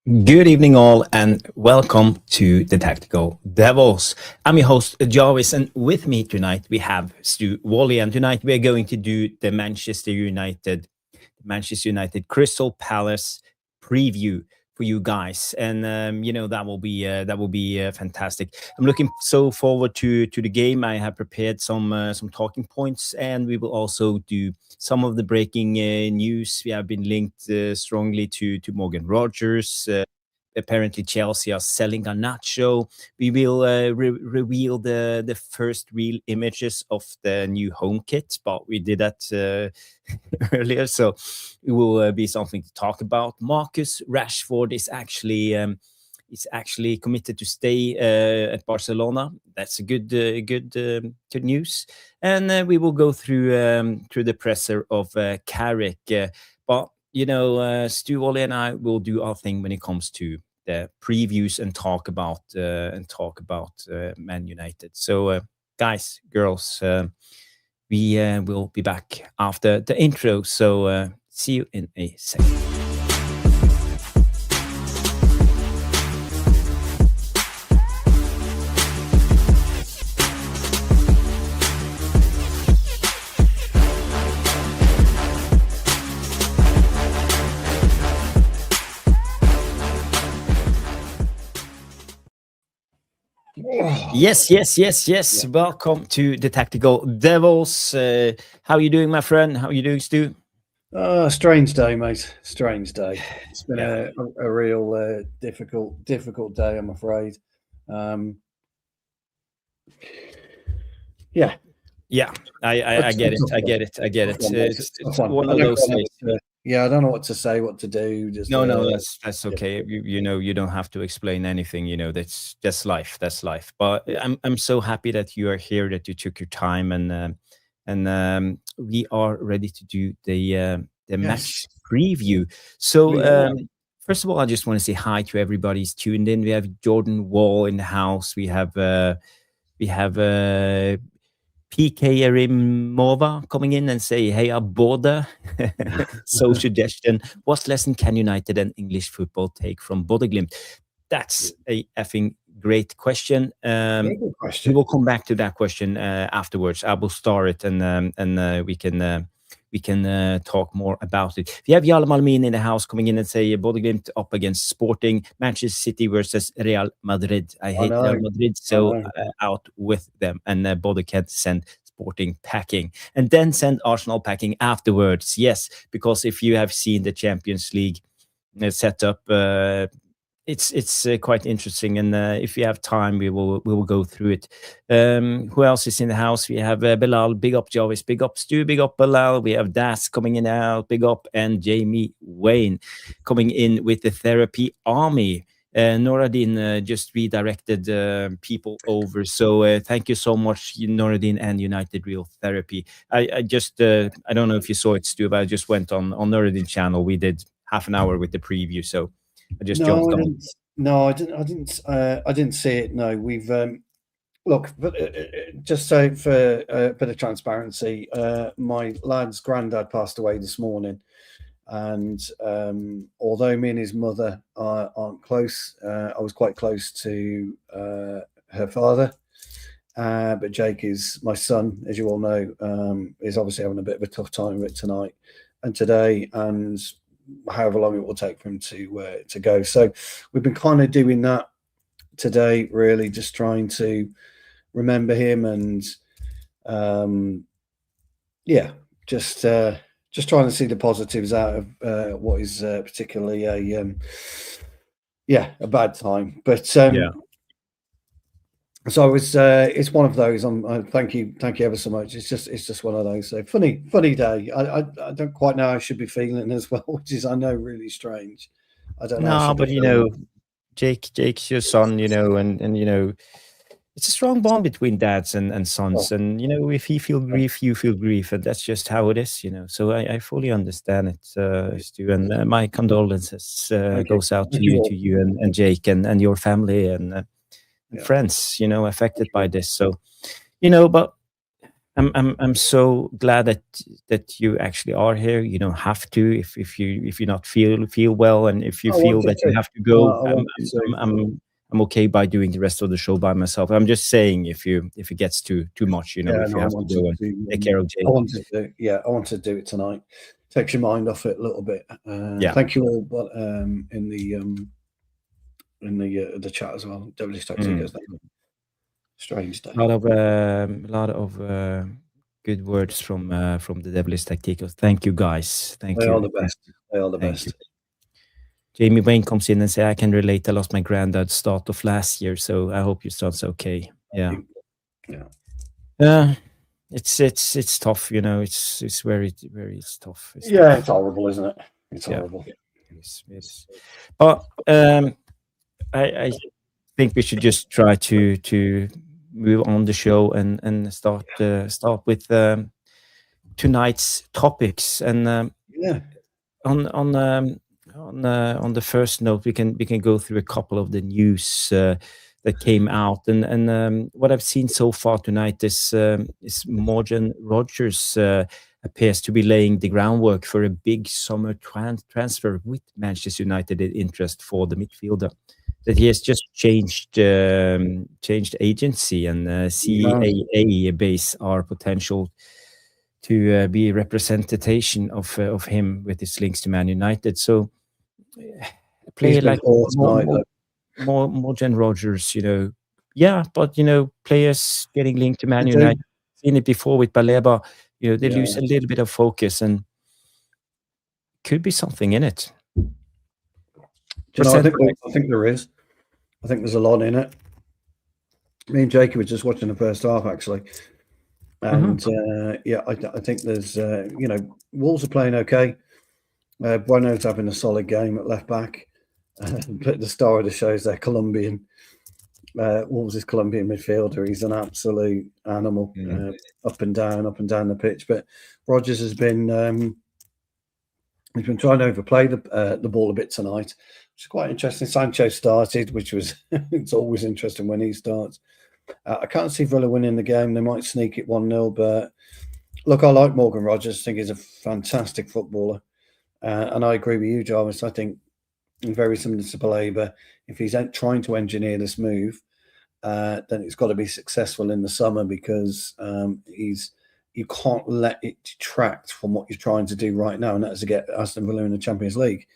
Good evening, all, and welcome to the Tactical Devils. I'm your host, Jarvis, and with me tonight we have Stu Wally. And tonight we are going to do the Manchester United Crystal Palace preview for you guys, and that will be fantastic. I'm looking so forward to the game. I have prepared some talking points, and we will also do some of the breaking news. We have been linked strongly to Morgan Rogers. Apparently, Chelsea are selling Garnacho. We will reveal the first real images of the new home kit, but we did that earlier, so it will be something to talk about. Marcus Rashford is actually committed to stay at Barcelona. That's a good news. And we will go through the presser of Carrick. But Stu, Ollie, and I will do our thing when it comes to the previews and talk about Man United. So, guys, girls, we will be back after the intro. So, see you in a second. Yes. Welcome to the Tactical Devils. How are you doing, my friend? How are you doing, Stu? Strange day, mate. Strange day. It's been a real difficult day, I'm afraid. Yeah. I get it. It's one of those days. I don't know what to say, what to do. No, that's okay. You don't have to explain anything. That's life. That's life. But I'm so happy that you are here, that you took your time, and we are ready to do the match preview. So first of all, I just want to say hi to everybody who's tuned in. We have Jordan Wall in the house. We have PK Erimova coming in and say, hey, Bodø. So suggestion, what lesson can United and English football take from Bodø Glimt? That's a effing great question. We will come back to that question afterwards. I will start it, and we can talk more about it. We have Jarle Malmin in the house coming in and say Bodø Glimt up against Sporting, Manchester City versus Real Madrid. I hate Real Madrid, so out with them. And Bodø can't send Sporting packing, and then send Arsenal packing afterwards. Yes, because if you have seen the Champions League setup, it's quite interesting, and if we have time, we will go through it. Who else is in the house? We have Bilal, big up Jarvis, big up Stu, big up Bilal. We have Das coming in out, big up, and Jamie Wayne coming in with the therapy army. Noradin just redirected people over, so thank you so much, Noradin and United Real Therapy. I just I don't know if you saw it, Stu, but I just went on Noradin's channel. We did half an hour with the preview, so I just jumped on. No, I didn't see it. No, we've look, but just so for a bit of transparency, my lad's granddad passed away this morning, and although me and his mother aren't close, I was quite close to her father. But Jake is my son, as you all know, is obviously having a bit of a tough time with it tonight and today, and however long it will take for him to go. So we've been kind of doing that today, really, just trying to remember him, and just trying to see the positives out of what is particularly a bad time. But so it's one of those. Thank you ever so much. It's just one of those. So funny day. I don't quite know how I should be feeling as well, which is, I know, really strange. I don't know. No, but Jake's your son, and it's a strong bond between dads and sons, and if he feel grief, you feel grief, and that's just how it is, So I fully understand it, Stu, and my condolences goes out to you and Jake and your family and friends, affected by this. So, but I'm so glad that you actually are here. You don't have to if you not feel well, and if you I feel wanted that you to. have to go. I wanted to. I'm okay by doing the rest of the show by myself. I'm just saying if it gets too much, Yeah, if no, you I have to wanted go and to. take care of I Jake. wanted to. Yeah, I wanted to do it tonight. Takes your mind off it a little bit. Yeah. Thank you all, but in the chat as well. Devilish Tacticos. Strange day. A lot of good words from the Devilish Tacticos. Thank you, guys. Thank They you. are the best. They are the Thank you. best. Jamie Wayne comes in and say, I can relate. I lost my granddad start of last year, so I hope your start's okay. Yeah. Yeah. It's tough, it's very, very tough. It's Yeah, tough. it's horrible, isn't it? It's horrible. Yes. But I think we should just try to move on the show and start with tonight's topics. And Yeah. on the first note, we can go through a couple of the news that came out, and what I've seen so far tonight is Morgan Rogers appears to be laying the groundwork for a big summer transfer with Manchester United in interest for the midfielder. That he has just changed agency, and CAA base our potential to be a representation of him with his links to Man United. So a player like Morgan Rogers, yeah, but players getting linked to Man United, seen it before with Baleba, they lose a little bit of focus, and could be something in it. I think there is. I think there's a lot in it. Me and Jacob were just watching the first half, actually. And I think there's, Wolves are playing okay. Bueno's having a solid game at left back. But the star of the show is their Colombian. Wolves is Colombian midfielder. He's an absolute animal, up and down the pitch. But Rogers has been he's been trying to overplay the ball a bit tonight, which is quite interesting. Sancho started, which was it's always interesting when he starts. I can't see Villa winning the game. They might sneak it 1-0, but look, I like Morgan Rogers. I think he's a fantastic footballer. And I agree with you, Jarvis. I think very similar to Baleba, if he's trying to engineer this move, then it's got to be successful in the summer, because you can't let it detract from what you're trying to do right now, and that's to get Aston Villa in the Champions League.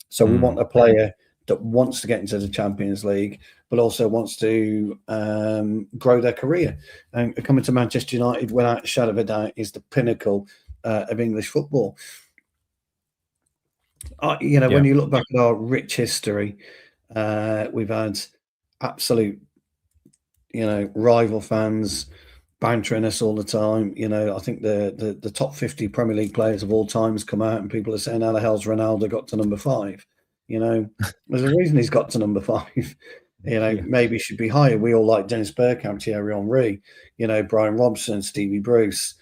So we want a player that wants to get into the Champions League, but also wants to grow their career. And coming to Manchester United, without a shadow of a doubt, is the pinnacle of English football. When you look back at our rich history, we've had absolute, rival fans bantering us all the time. I think the top 50 Premier League players of all time has come out, and people are saying, how the hell's Ronaldo got to number 5? There's a reason he's got to number 5. Maybe he should be higher. We all like Dennis Bergkamp, Thierry Henry, Brian Robson, Stevie Bruce,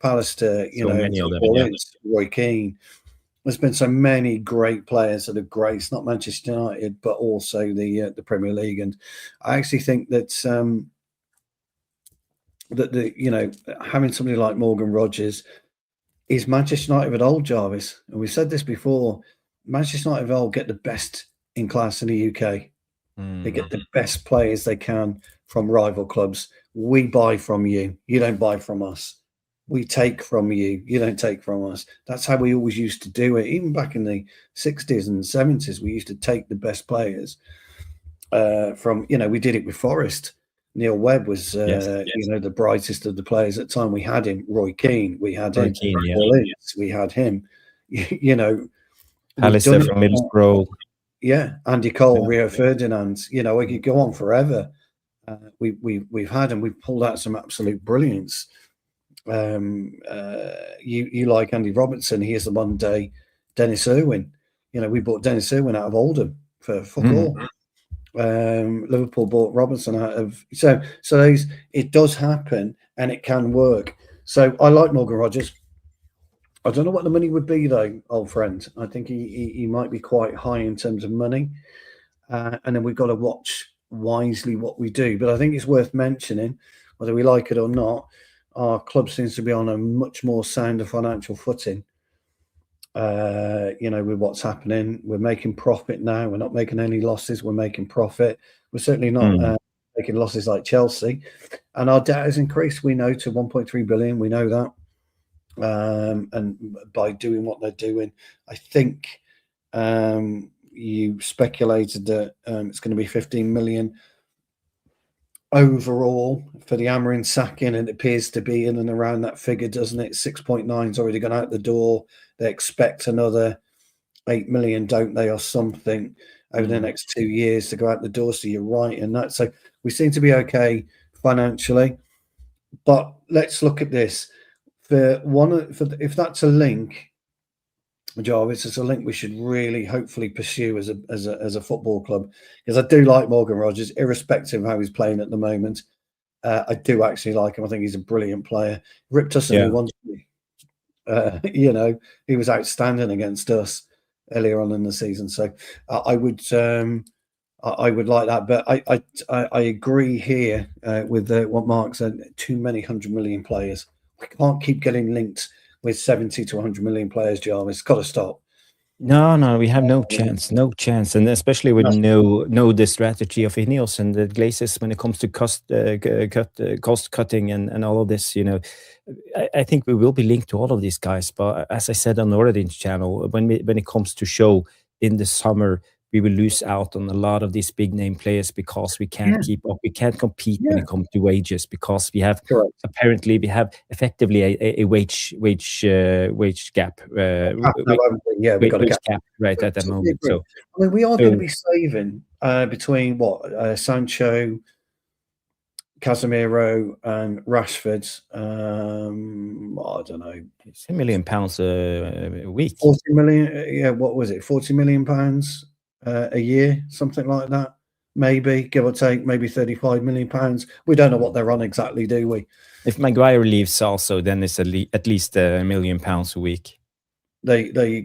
Pallister, many of them, Roy Keane. There's been so many great players that have graced not Manchester United, but also the Premier League. And I actually think that having somebody like Morgan Rogers is Manchester United of old, Jarvis. And we've said this before. Manchester United of old get the best in class in the UK. They get the best players they can from rival clubs. We buy from you. You don't buy from us. We take from you. You don't take from us. That's how we always used to do it. Even back in the 60s and 70s, we used to take the best players from, we did it with Forest. Neil Webb was, the brightest of the players at the time. We had him. Roy Keane. We had him. We had him. Pallister from Middlesbrough. Yeah, Andy Cole, Rio Ferdinand. We could go on forever. We've had, and we've pulled out some absolute brilliance. You like Andy Robertson. He is the one day Dennis Irwin. We bought Dennis Irwin out of Oldham for fuck all. Liverpool bought Robertson out of so it does happen, and it can work. So I like Morgan Rogers. I don't know what the money would be though, old friend. I think he might be quite high in terms of money, and then we've got to watch wisely what we do. But I think it's worth mentioning, whether we like it or not, our club seems to be on a much more sounder financial footing. With what's happening, we're making profit now. We're not making any losses. We're making profit. We're certainly not making losses like Chelsea, and our debt has increased. We know to 1.3 billion. We know that, and by doing what they're doing, I think you speculated that it's going to be 15 million overall for the Amorim sacking, and it appears to be in and around that figure, doesn't it? 6.9's already gone out the door. They expect another 8 million, don't they, or something over the next 2 years to go out the door. So you're right in that. So we seem to be okay financially, but let's look at this. If that's a link, Jarvis, it's a link we should really hopefully pursue as a football club, because I do like Morgan Rogers, irrespective of how he's playing at the moment. I do actually like him. I think he's a brilliant player. Ripped us a new one. He was outstanding against us earlier on in the season. So I would like that. But I agree here with what Mark said. Too many 100 million players. We can't keep getting linked with 70 to 100 million players, Jarvis. It's got to stop. No, we have no chance, and especially with know the strategy of Ineos and the Glazers when it comes to cost cutting and all of this. I think we will be linked to all of these guys. But as I said on the Orange channel, when it comes to show in the summer, we will lose out on a lot of these big name players because we can't keep up. We can't compete when it comes to wages, because we have effectively a wage gap. Wage cap right at the moment. So I mean, we are going to be saving between Sancho, Casemiro, and Rashford. I don't know, it's £1 million a week. 40 million. What was it? 40 million pounds a year, something like that. Maybe, give or take, maybe 35 million pounds. We don't know what they're on exactly, do we? If Maguire leaves also, then it's at least £1 million a week. There you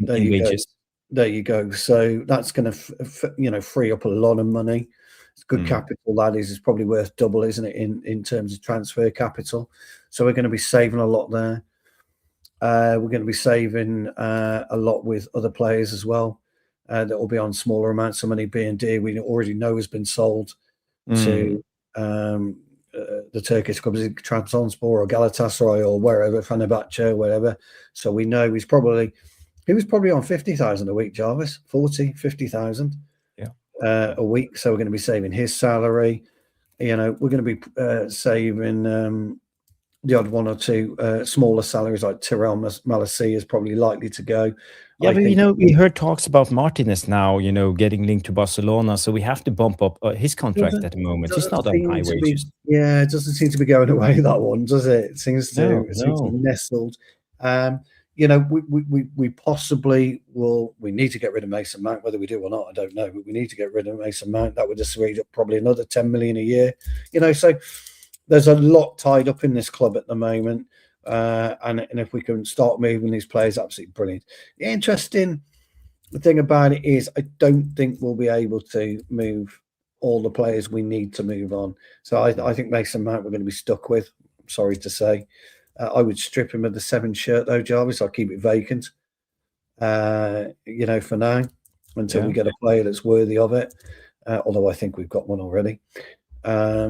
go. So that's going to free up a lot of money. It's good capital. That is probably worth double, isn't it, in terms of transfer capital? So we're going to be saving a lot there. We're going to be saving a lot with other players as well. That will be on smaller amounts of money. B&D, we already know, has been sold to the Turkish clubs, Trabzonspor or Galatasaray or wherever, Fenerbahce, wherever. So we know he was probably on 50,000 a week, Jarvis, 40, 50,000 a week. So we're going to be saving his salary. We're going to be saving the odd one or two smaller salaries, like Tyrell Malacia is probably likely to go. Yeah, but we heard talks about Martinez now, getting linked to Barcelona, so we have to bump up his contract at the moment. He's not on high wages. It doesn't seem to be going away, that one, does it? It seems to be nestled. We possibly will. We need to get rid of Mason Mount, whether we do or not, I don't know. But we need to get rid of Mason Mount. That would just read up probably another 10 million a year. So there's a lot tied up in this club at the moment. And if we can start moving these players, absolutely brilliant. The interesting thing about it is I don't think we'll be able to move all the players we need to move on. So I think Mason Mount we're going to be stuck with. I'm sorry to say. I would strip him of the 7 shirt though, Jarvis. I'll keep it vacant, for now, until we get a player that's worthy of it. Although I think we've got one already. But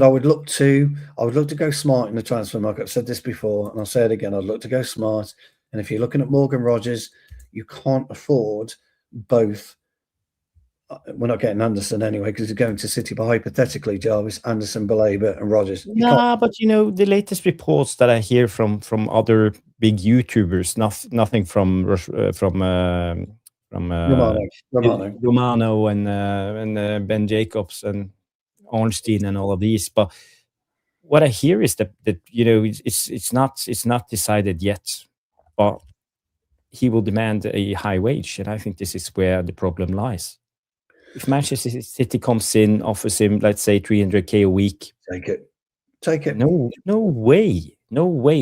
I would look to go smart in the transfer market. I've said this before, and I'll say it again. I'd look to go smart. And if you're looking at Morgan Rogers, you can't afford both. We're not getting Anderson anyway because he's going to City. But hypothetically, Jarvis, Anderson, Baleba, and Rogers. But the latest reports that I hear from other big YouTubers, nothing from Romano and Ben Jacobs and Ornstein and all of these, but what I hear is that it's not decided yet, but he will demand a high wage, and I think this is where the problem lies. If Manchester City comes in, offers him, let's say, 300k a week, take it. No way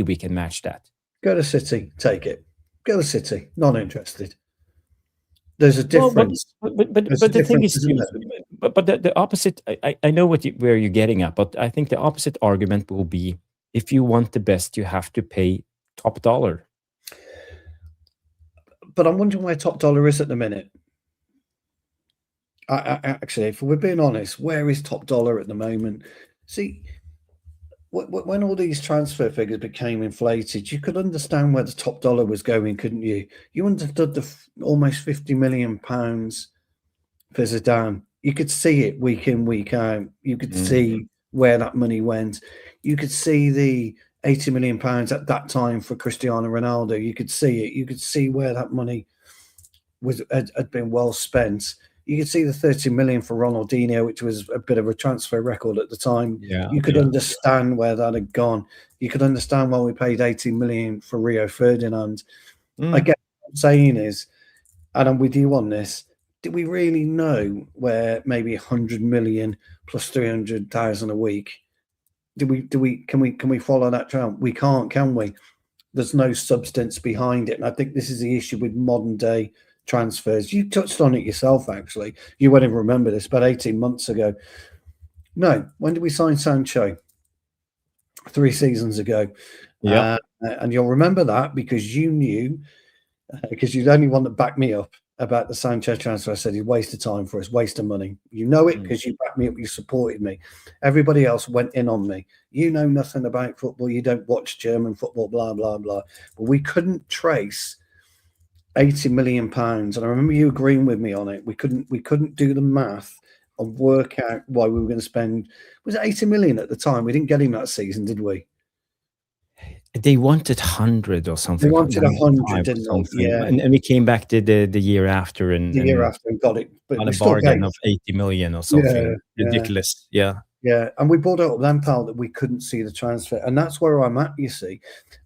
we can match that. Go to City, take it. Go to City, not interested. There's a Well, difference. but the thing is, Isn't there? but the opposite. I know where you're getting at, but I think the opposite argument will be if you want the best, you have to pay top dollar. But I'm wondering where top dollar is at the minute. Actually, if we're being honest, where is top dollar at the moment? See, when all these transfer figures became inflated, you could understand where the top dollar was going, couldn't you? You understood the almost £50 million for Zidane. You could see it week in, week out. You could see where that money went. You could see the £80 million at that time for Cristiano Ronaldo. You could see it. You could see where that money had been well spent. You could see the 30 million for Ronaldinho, which was a bit of a transfer record at the time. Yeah, you could understand where that had gone. You could understand why we paid 18 million for Rio Ferdinand. I guess what I'm saying is, and I'm with you on this, do we really know where maybe 100 million plus 300,000 a week? Can we follow that trend? We can't, can we? There's no substance behind it. And I think this is the issue with modern day transfers. You touched on it yourself, actually. You won't even remember this, about 18 months ago. No, when did we sign Sancho? 3 seasons ago. Yeah. And you'll remember that because you knew, because you're the only one that backed me up about the Sancho transfer. I said he's waste of time for us, waste of money. You know it because you backed me up, you supported me. Everybody else went in on me. You know nothing about football. You don't watch German football, blah, blah, blah. But we couldn't trace £80 million. And I remember you agreeing with me on it. We couldn't do the math and work out why we were going to spend, was it 80 million at the time? We didn't get him that season, did we? They wanted 100 or something. They wanted 100, didn't they? Yeah. And we came back to the year after and got it. But on a bargain of 80 million or something. Ridiculous. Yeah. Yeah. And we brought out then, pal, that we couldn't see the transfer. And that's where I'm at, you see.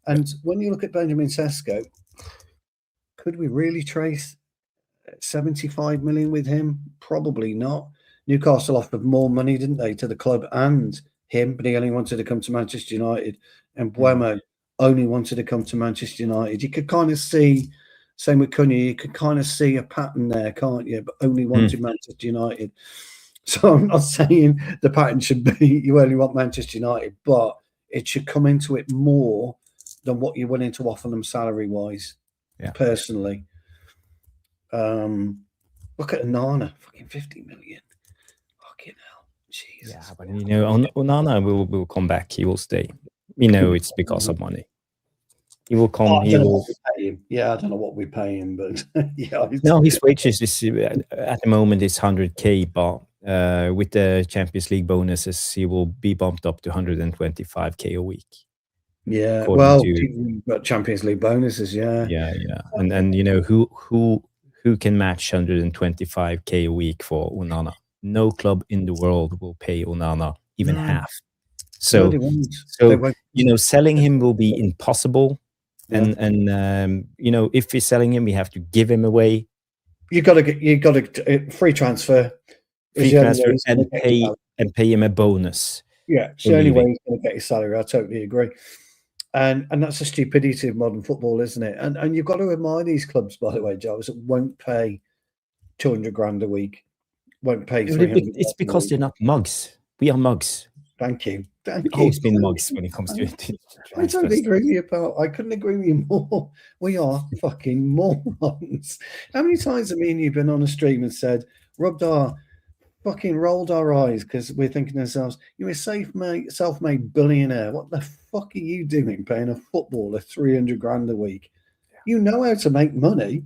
And when you look at Benjamin Sesko, could we really trace 75 million with him? Probably not. Newcastle offered more money, didn't they, to the club and him, but he only wanted to come to Manchester United. And Buemo only wanted to come to Manchester United. You could kind of see, same with Cunha, you could kind of see a pattern there, can't you? But only wanted Manchester United. So I'm not saying the pattern should be you only want Manchester United, but it should come into it more than what you're willing to offer them salary-wise. Yeah. Personally, look at Onana, fucking 50 million. Fucking hell, Jesus. Yeah, but you know, Onana will come back. He will stay. We know it's because of money. He will come. He will pay him. Yeah, I don't know what we pay him, but yeah. No, his wages is at the moment is 100K, but with the Champions League bonuses, he will be bumped up to 125K a week. Yeah, well, but Champions League bonuses, yeah, and you know who can match 125K a week for Onana? No club in the world will pay Onana even half. So you know, selling him will be impossible, and you know, if we're selling him, we have to give him away. You got to free transfer, and pay him a bonus. Yeah, it's the only way he's going to get his salary. I totally agree. And that's the stupidity of modern football, isn't it? And you've got to admire these clubs, by the way, Giles, that won't pay 200 grand a week, won't pay 300. It's because they're not mugs. We are mugs. Thank you. We've always been mugs when it comes to it. I totally agree with you, pal. I couldn't agree with you more. We are fucking morons. How many times have me and you been on a stream and said, rolled our eyes because we're thinking to ourselves, you're a self-made billionaire. What the fuck are you doing paying a footballer 300 grand a week? You know how to make money.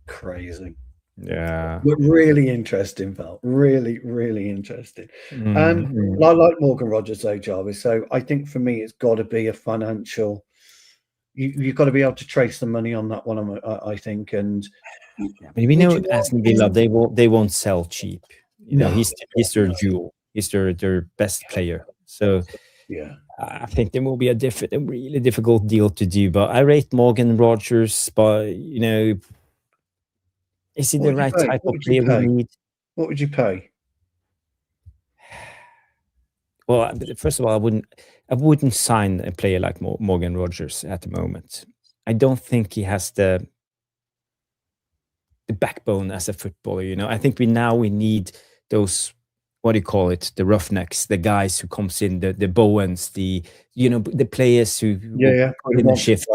Crazy. Yeah. But really interesting, pal. Really, really interesting. And I like Morgan Rogers, though, Jarvis. So I think for me, it's got to be a financial. You've got to be able to trace the money on that one, I think. And we know Aston Villa, they won't sell cheap. You know, he's their jewel. He's their best player. So yeah, I think there will be a really difficult deal to do. But I rate Morgan Rogers, but you know, is he the right type of player we need? What would you pay? Well, first of all, I wouldn't sign a player like Morgan Rogers at the moment. I don't think he has the backbone as a footballer. You know, I think we need those, what do you call it, the roughnecks, the guys who comes in, the Bowens, the the players who put in a shift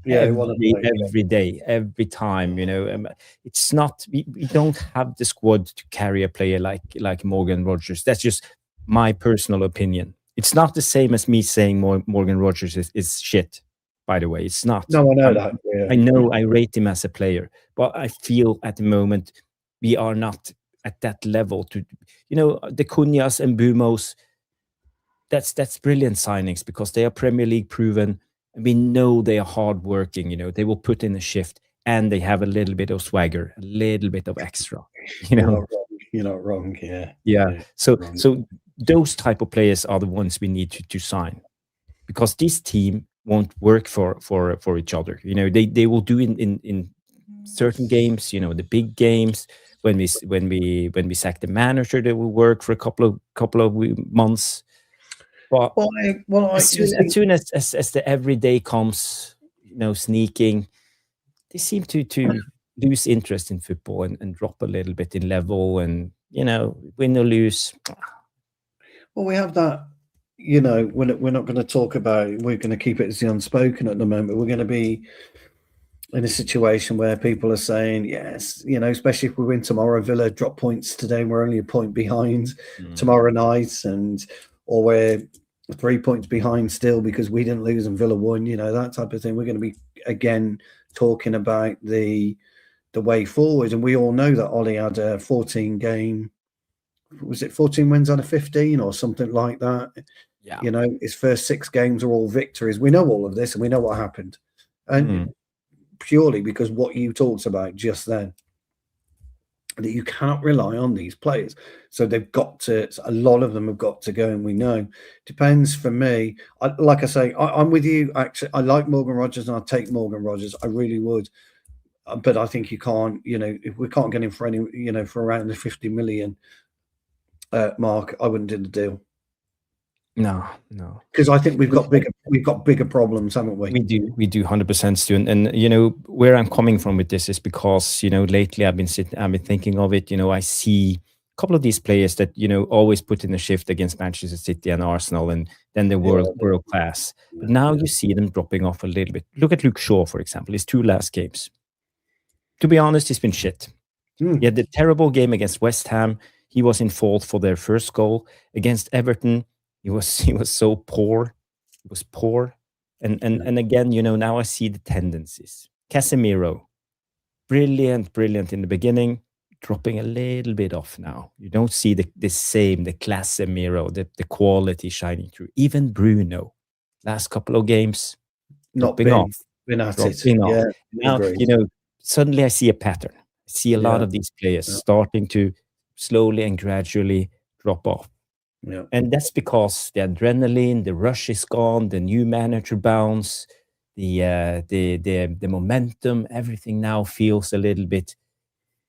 every day, every time. You know, it's not we don't have the squad to carry a player like Morgan Rogers. That's just my personal opinion. It's not the same as me saying Morgan Rogers is shit. By the way, it's not. No, I know that. Yeah. I know I rate him as a player, but I feel at the moment we are not at that level to, the Cunhas and Bumos. That's brilliant signings because they are Premier League proven, and we know they are hardworking. They will put in a shift, and they have a little bit of swagger, a little bit of extra. You're not wrong. Yeah. So those type of players are the ones we need to sign, because this team won't work for each other. They will do in certain games, the big games. When we sack the manager, they will work for a couple of months. But as soon as the everyday comes, sneaking, they seem to lose interest in football and drop a little bit in level, and win or lose. Well, we have that. We're not going to talk about. We're going to keep it as the unspoken at the moment. We're going to be in a situation where people are saying, yes, especially if we win tomorrow, Villa drop points today, and we're only a point behind tomorrow night, or we're 3 points behind still because we didn't lose and Villa won, that type of thing. We're going to be again talking about the way forward, and we all know that Ollie had a 14 game. Was it 14 wins out of 15 or something like that? Yeah. His first 6 games are all victories. We know all of this, and we know what happened, and purely because what you talked about just then, that you cannot rely on these players. So they've got to, a lot of them have got to go, and we know. Depends for me. Like I say, I'm with you. Actually, I like Morgan Rogers, and I'd take Morgan Rogers. I really would. But I think you can't, if we can't get him for any, for around the 50 million mark, I wouldn't do the deal. No. Because I think we've got bigger problems, haven't we? We do 100%, Stu. And where I'm coming from with this is because lately I've been thinking of it. I see a couple of these players that always put in a shift against Manchester City and Arsenal, and then they're world class. But now you see them dropping off a little bit. Look at Luke Shaw, for example. His 2 last games. To be honest, he's been shit. He had the terrible game against West Ham. He was in fault for their first goal. Against Everton, he was so poor. He was poor. And again, now I see the tendencies. Casemiro, brilliant in the beginning, dropping a little bit off now. You don't see the Casemiro, the quality shining through. Even Bruno, last couple of games, dropping off. Yeah, now, suddenly I see a pattern. I see a lot of these players starting to slowly and gradually drop off. Yeah. And that's because the adrenaline, the rush is gone, the new manager bounce, the momentum, everything now feels a little bit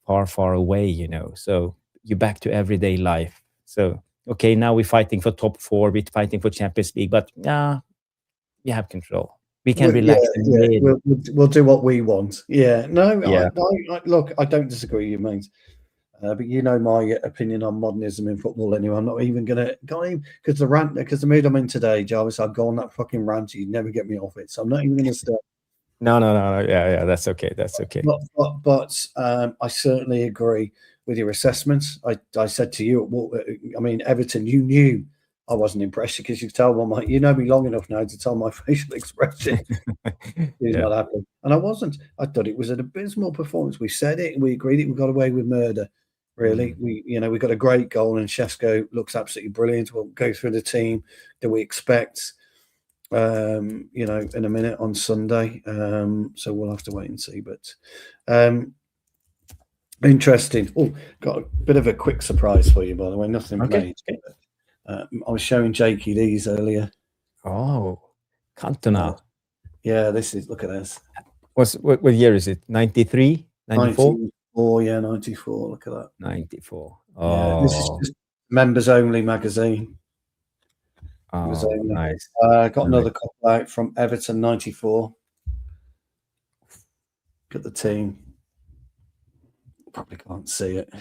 far away, So you're back to everyday life. So, okay, now we're fighting for top 4, we're fighting for Champions League, but we have control. We can relax. We'll do what we want. Yeah. No, yeah. Look, I don't disagree with you, mate. But my opinion on modernism in football anyway. I'm not even going to go in because the mood I'm in today, Jarvis, I'd go on that fucking rant. You'd never get me off it. So I'm not even going to start. No. Yeah, that's okay. But I certainly agree with your assessments. I said to you, Everton, you knew I wasn't impressed because you tell me long enough now to tell my facial expression. He's not happy. And I wasn't. I thought it was an abysmal performance. We said it. We agreed it. We got away with murder. Really, we got a great goal, and Šeško looks absolutely brilliant. We'll go through the team that we expect, in a minute on Sunday. So we'll have to wait and see. But interesting. Oh, got a bit of a quick surprise for you, by the way. Nothing made. I was showing Jakey these earlier. Oh, Cantona. Yeah, look at this. What year is it? 93? 94? 94, yeah, 94. Look at that. 94. Oh. Yeah, this is just members only magazine. Oh, nice. Got another couple out from Everton 94. Got the team. Probably can't see it.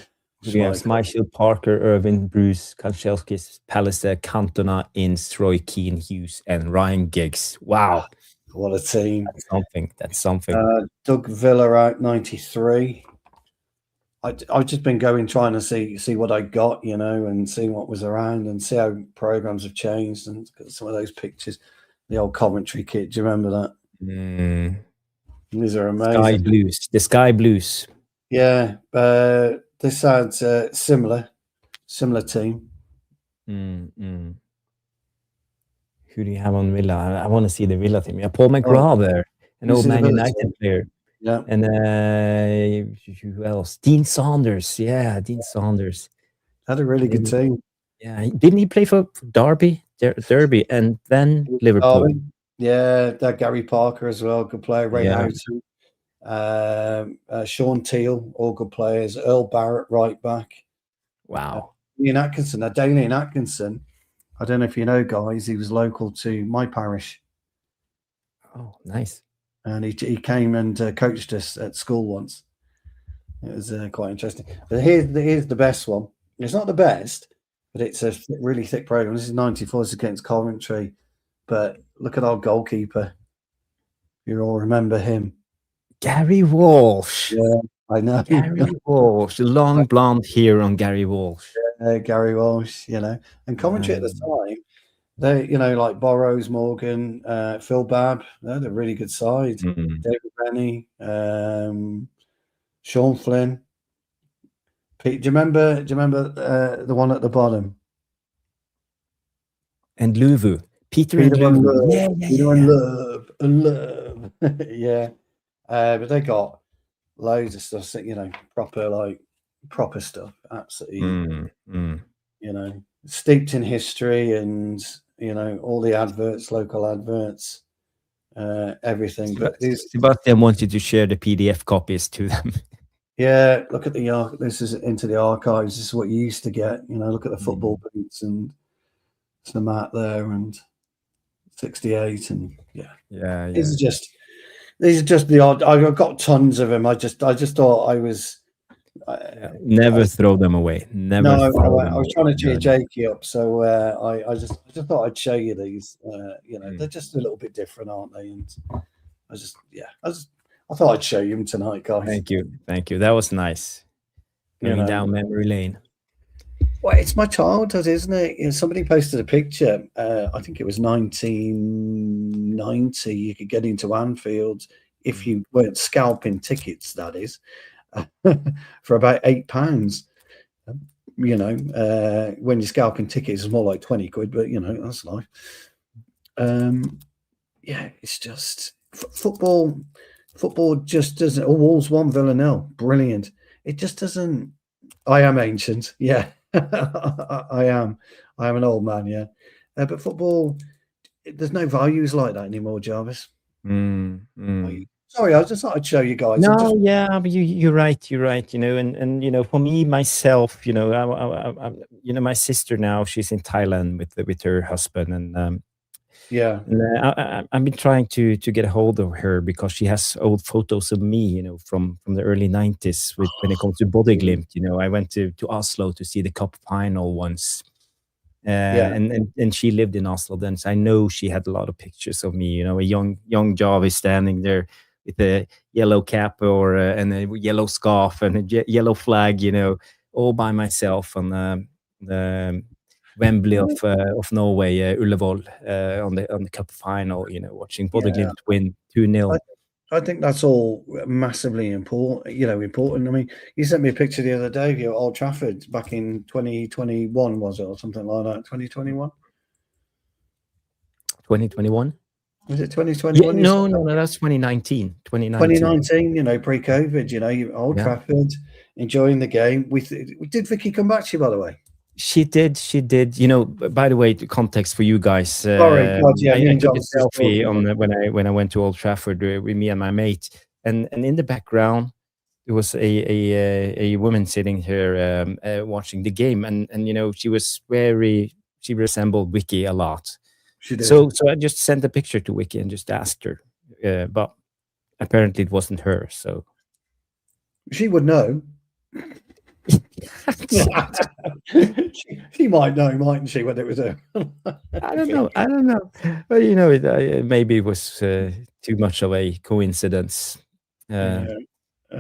We have Schmeichel, Parker, Irvin, Bruce, Kanchelskis, Pallister, Cantona, Ince, Roy Keane, Hughes, and Ryan Giggs. Wow. What a team. That's something. That's something. Doug Villa out 93. I've just been trying to see what I got, and see what was around and see how programs have changed and some of those pictures. The old commentary kit. Do you remember that? These are amazing. Sky Blues. The Sky Blues. Yeah. This had similar team. Who do you have on Villa? I want to see the Villa team. Yeah, Paul McGrath there, an old Man United player. Yeah. And who else? Dean Saunders. Yeah, Dean Saunders. Had a really good team. Yeah. Didn't he play for Derby? And then Liverpool. Derby. Yeah, that Gary Parker as well, good player. Ray Houghton. Sean Teal, all good players. Earl Barrett, right back. Wow. Ian Atkinson. Dalian Atkinson. I don't know if you know, guys. He was local to my parish. Oh, nice. And he came and coached us at school once. It was quite interesting. But here's the best one. It's not the best, but it's a really thick program. This is 94. It's against Coventry. But look at our goalkeeper. You all remember him. Gary Walsh. Yeah, I know. Gary Walsh. The long blonde hair on Gary Walsh. Gary Walsh, And Coventry at the time, they, like Burrows, Morgan, Phil Babb, they had a really good side. David Rennie, Sean Flynn. Pete, do you remember the one at the bottom? And Luvu. Peter and Luvu. Yeah. And love. Yeah. But they got loads of stuff, proper stuff. Absolutely. Steeped in history and, all the adverts, local adverts, everything. But Sebastian wanted to share the PDF copies to them. Yeah, look at this is into the archives. This is what you used to get. Look at the football boots and it's the mat there and 68 and yeah. These are just the odd. I've got tons of them. I just thought I was. Never throw them away. Never. No, I was trying to cheer Jakey up, so I just thought I'd show you these. They're just a little bit different, aren't they? And I thought I'd show you them tonight, guys. Thank you. That was nice. Going down memory lane. Well, it's my childhood, isn't it? Somebody posted a picture. I think it was 1990. You could get into Anfield if you weren't scalping tickets. That is. For about £8. When you're scalping tickets, it's more like 20 quid, but that's life. It's just football just doesn't. Wolves 1, Villa 0. Brilliant. It just doesn't. I am ancient. Yeah, I am an old man. Yeah, but football, there's no values like that anymore, Jarvis. Sorry, I just thought I'd show you guys. No, but you're right. And for me myself, my sister now, she's in Thailand with her husband, and I've been trying to get a hold of her because she has old photos of me, from the early 90s when it comes to Bodø Glimt. I went to Oslo to see the cup final once. And she lived in Oslo then, so I know she had a lot of pictures of me. A young Jarvis standing there with a yellow cap and a yellow scarf and a yellow flag, all by myself on the Wembley of Norway, Ullevål, on the cup final. Watching Bodø Glimt win 2-0. I think that's all massively important. Important. I mean, you sent me a picture the other day of you at Old Trafford back in 2021, was it, or something like that? 2021. 2021. Was it 2021? Yeah, no, that's 2019. 2019, pre-COVID, Old Trafford, enjoying the game. Did Vicky come back to you, by the way? She did. By the way, the context for you guys. Sorry, God, I took a selfie when I went to Old Trafford with me and my mate, and in the background there was a woman sitting here watching the game, and she resembled Vicky a lot. She did. So I just sent a picture to Vicky and just asked her, but apparently it wasn't her. So she would know. She might know, mightn't she, when it was her? I don't know. I don't know. But maybe it was too much of a coincidence. Yeah.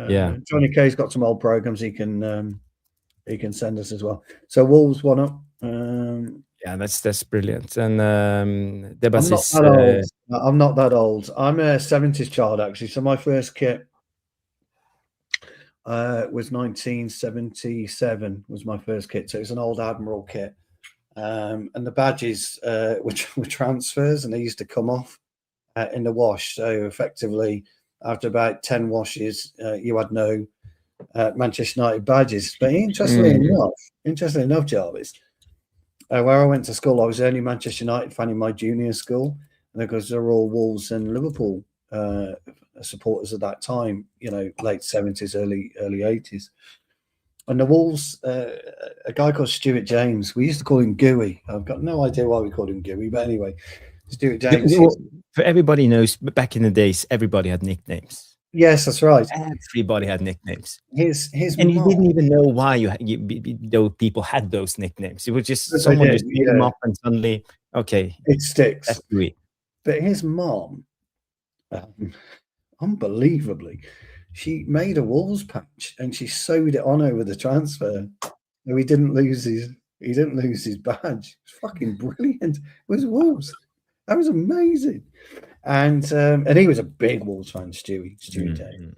Yeah. Johnny K's got some old programs he can send us as well. So Wolves 1-up. Yeah, that's brilliant. And I'm not that old. I'm not that old. I'm a 70s child, actually. So my first kit was 1977 was my first kit. So it's an old Admiral kit. And the badges were transfers, and they used to come off in the wash. So effectively, after about 10 washes, you had no Manchester United badges. But interestingly enough, Jarvis, where I went to school, I was the only Manchester United fan in my junior school, and because they're all Wolves and Liverpool supporters at that time, late 70s, early 80s. And the Wolves, a guy called Stuart James, we used to call him Gooey. I've got no idea why we called him Gooey, but anyway, Stuart James. For everybody knows, back in the days, everybody had nicknames. Yes, that's right. Everybody had nicknames. And you didn't even know why those people had those nicknames. It was just someone just made them up, and suddenly, okay, it sticks. That's Gooey. But his mom, unbelievably, she made a Wolves patch and she sewed it on over the transfer. So he didn't lose his badge. It's fucking brilliant. It was Wolves. That was amazing. And he was a big Wolves fan, Stewie James.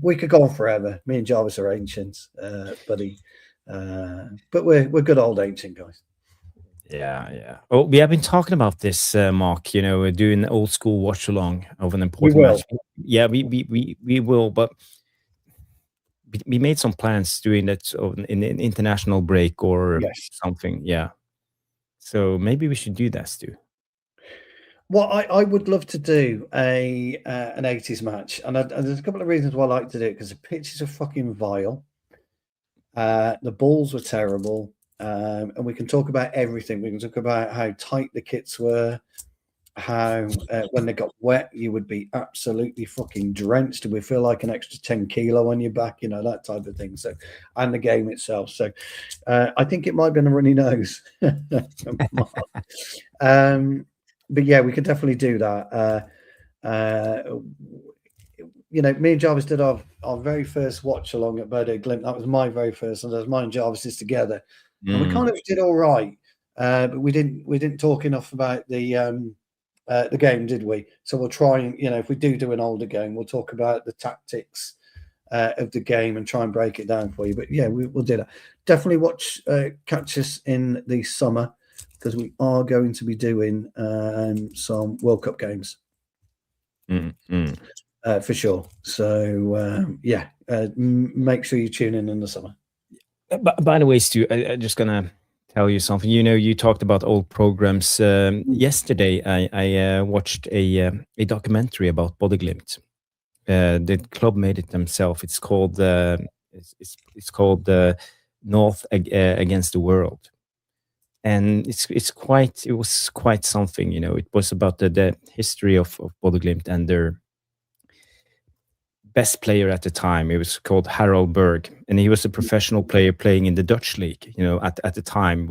We could go on forever. Me and Jarvis are ancients, buddy. But we're good old ancient guys. Yeah. Oh, we have been talking about this, Mark. We're doing old school watch along of an important match. Yeah, we will, but we made some plans doing that in an international break or something. Yeah. So maybe we should do that, Stu. Well, I would love to do an 80s match, and there's a couple of reasons why I like to do it, because the pitches are fucking vile. The balls were terrible. And we can talk about everything. We can talk about how tight the kits were, how when they got wet, you would be absolutely fucking drenched. It would feel like an extra 10 kilo on your back, that type of thing. So, and the game itself. So, I think it might have been a runny nose. But yeah, we could definitely do that. Me and Jarvis did our very first watch along at Bodø Glimt. That was my very first, and that was mine and Jarvis's together. And we kind of did all right, but we didn't talk enough about the game, did we? So we'll try and, if we do an older game, we'll talk about the tactics of the game and try and break it down for you. But yeah, we'll do that. Definitely catch us in the summer, because we are going to be doing some World Cup games. For sure. So make sure you tune in the summer. By the way, Stu, I'm just gonna tell you something. You talked about old programs. Yesterday, I watched a documentary about Bodø Glimt. The club made it themselves. It's called North Against the World, and it was quite something. It was about the history of Bodø Glimt and their best player at the time. It was called Harold Berg, and he was a professional player playing in the Dutch league. At the time,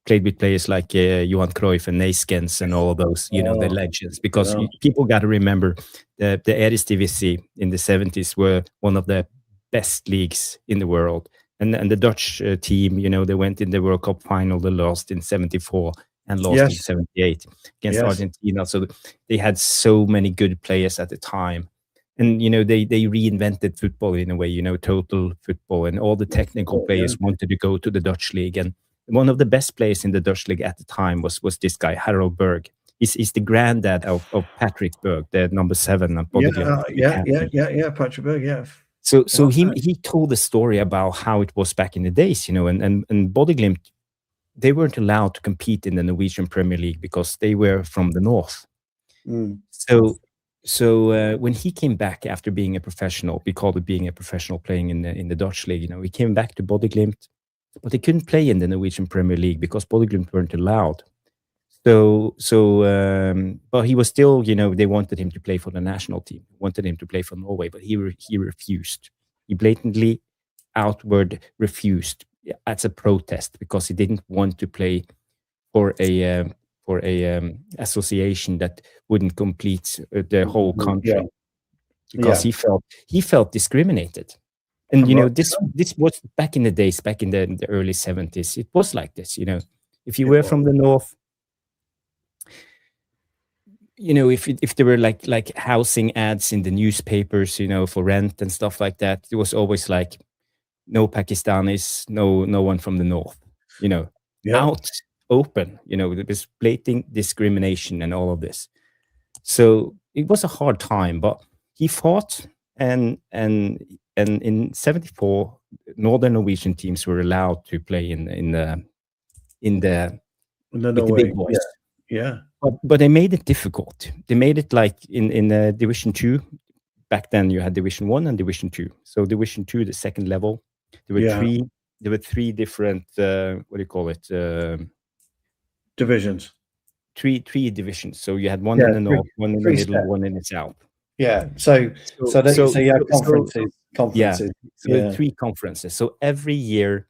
played with players like Johan Cruyff and Neyskens and all of those, the legends. Because people got to remember the Eredivisie in the 70s were one of the best leagues in the world, and the Dutch team, they went in the World Cup final. They lost in '74 and lost in '78 against Argentina. So they had so many good players at the time. And, they reinvented football in a way, total football, and all the technical players wanted to go to the Dutch league. And one of the best players in the Dutch league at the time was this guy, Harold Berg. He's the granddad of Patrick Berg, the number 7 at Bodø Glimt. Patrick Berg, yeah. So he told the story about how it was back in the days, and Bodø Glimt, they weren't allowed to compete in the Norwegian Premier League because they were from the north. So when he came back after being a professional, we called it being a professional playing in the Dutch league, he came back to Bodø Glimt, but they couldn't play in the Norwegian Premier League because Bodø Glimt weren't allowed. But he was still, they wanted him to play for the national team, wanted him to play for Norway, but he refused. He blatantly outward refused as a protest because he didn't want to play for a association that wouldn't complete the whole country, because he felt discriminated. And this was back in the days, back in the early 70s. It was like this, if you were from the north, if there were like housing ads in the newspapers, for rent and stuff like that, it was always like, no Pakistanis, no one from the north, out open, there was blatant discrimination and all of this. So it was a hard time, but he fought, and in 74, Northern Norwegian teams were allowed to play in the with the big boys. Yeah. But they made it difficult. They made it like in Division 2. Back then you had Division 1 and Division 2. So Division 2, the second level, there were three different what do you call it? Divisions. Three divisions. So you had one in the north, one in the middle, one in the south. Yeah. So you have conferences. Yeah. So 3 conferences. So every year,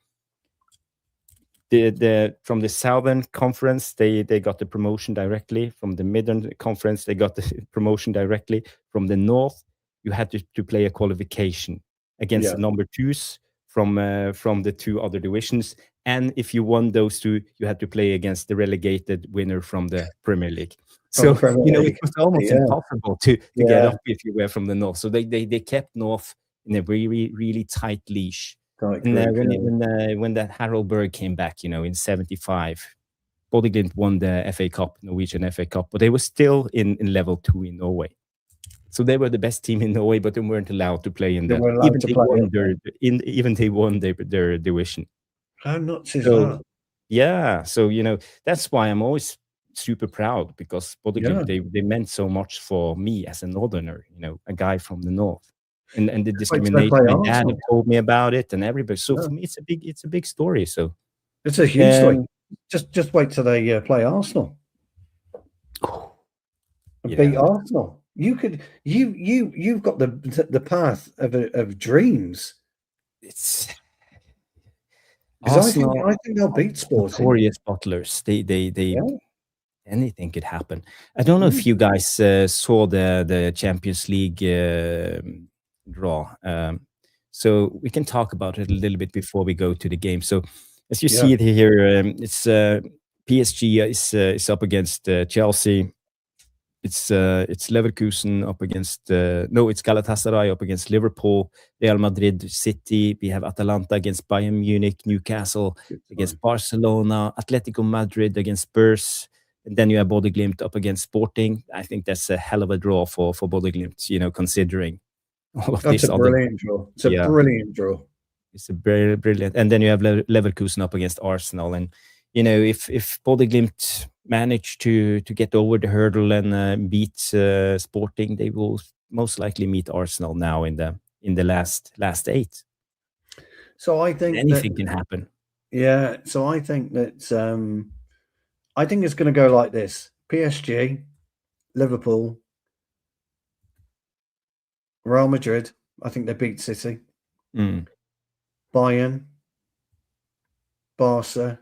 the from the Southern Conference, they got the promotion directly. From the Midern Conference, they got the promotion directly. From the North, you had to play a qualification against the number 2s from the 2 other divisions. And if you won those 2, you had to play against the relegated winner from the Premier League. So it was almost impossible to get up if you were from the North. So they kept North in a really, really tight leash. And when that Harold Berg came back, in 75, Bodø Glimt won the FA Cup, Norwegian FA Cup, but they were still in level 2 in Norway. So they were the best team in Norway, but they weren't allowed to play in even they won their division. How nuts is that? Yeah, so that's why I'm always super proud, because Bodø Glimt, they meant so much for me as a northerner, a guy from the north. And the discrimination, my dad told me about it, and everybody. So for me, it's a big story. So it's a huge story. Just wait till they play Arsenal. Beat Arsenal. You've got the path of dreams. It's Arsenal. I think they'll beat Sporting. Notorious butlers. They anything could happen. I don't know if you guys saw the Champions League draw. So we can talk about it a little bit before we go to the game. So as you see it here, it's PSG is up against Chelsea. It's Leverkusen up against it's Galatasaray up against Liverpool, Real Madrid, City. We have Atalanta against Bayern Munich, Newcastle against Barcelona, Atletico Madrid against Spurs, and then you have Bodø Glimt up against Sporting. I think that's a hell of a draw for Bodø Glimt, considering all of this. That's a brilliant draw. It's a brilliant draw. It's a very brilliant. And then you have Leverkusen up against Arsenal, and if Bodø Glimt manage to get over the hurdle and beat Sporting, they will most likely meet Arsenal now in the last 8. So I think anything can happen. Yeah. So I think that I think it's going to go like this: PSG, Liverpool, Real Madrid. I think they beat City. Bayern, Barca.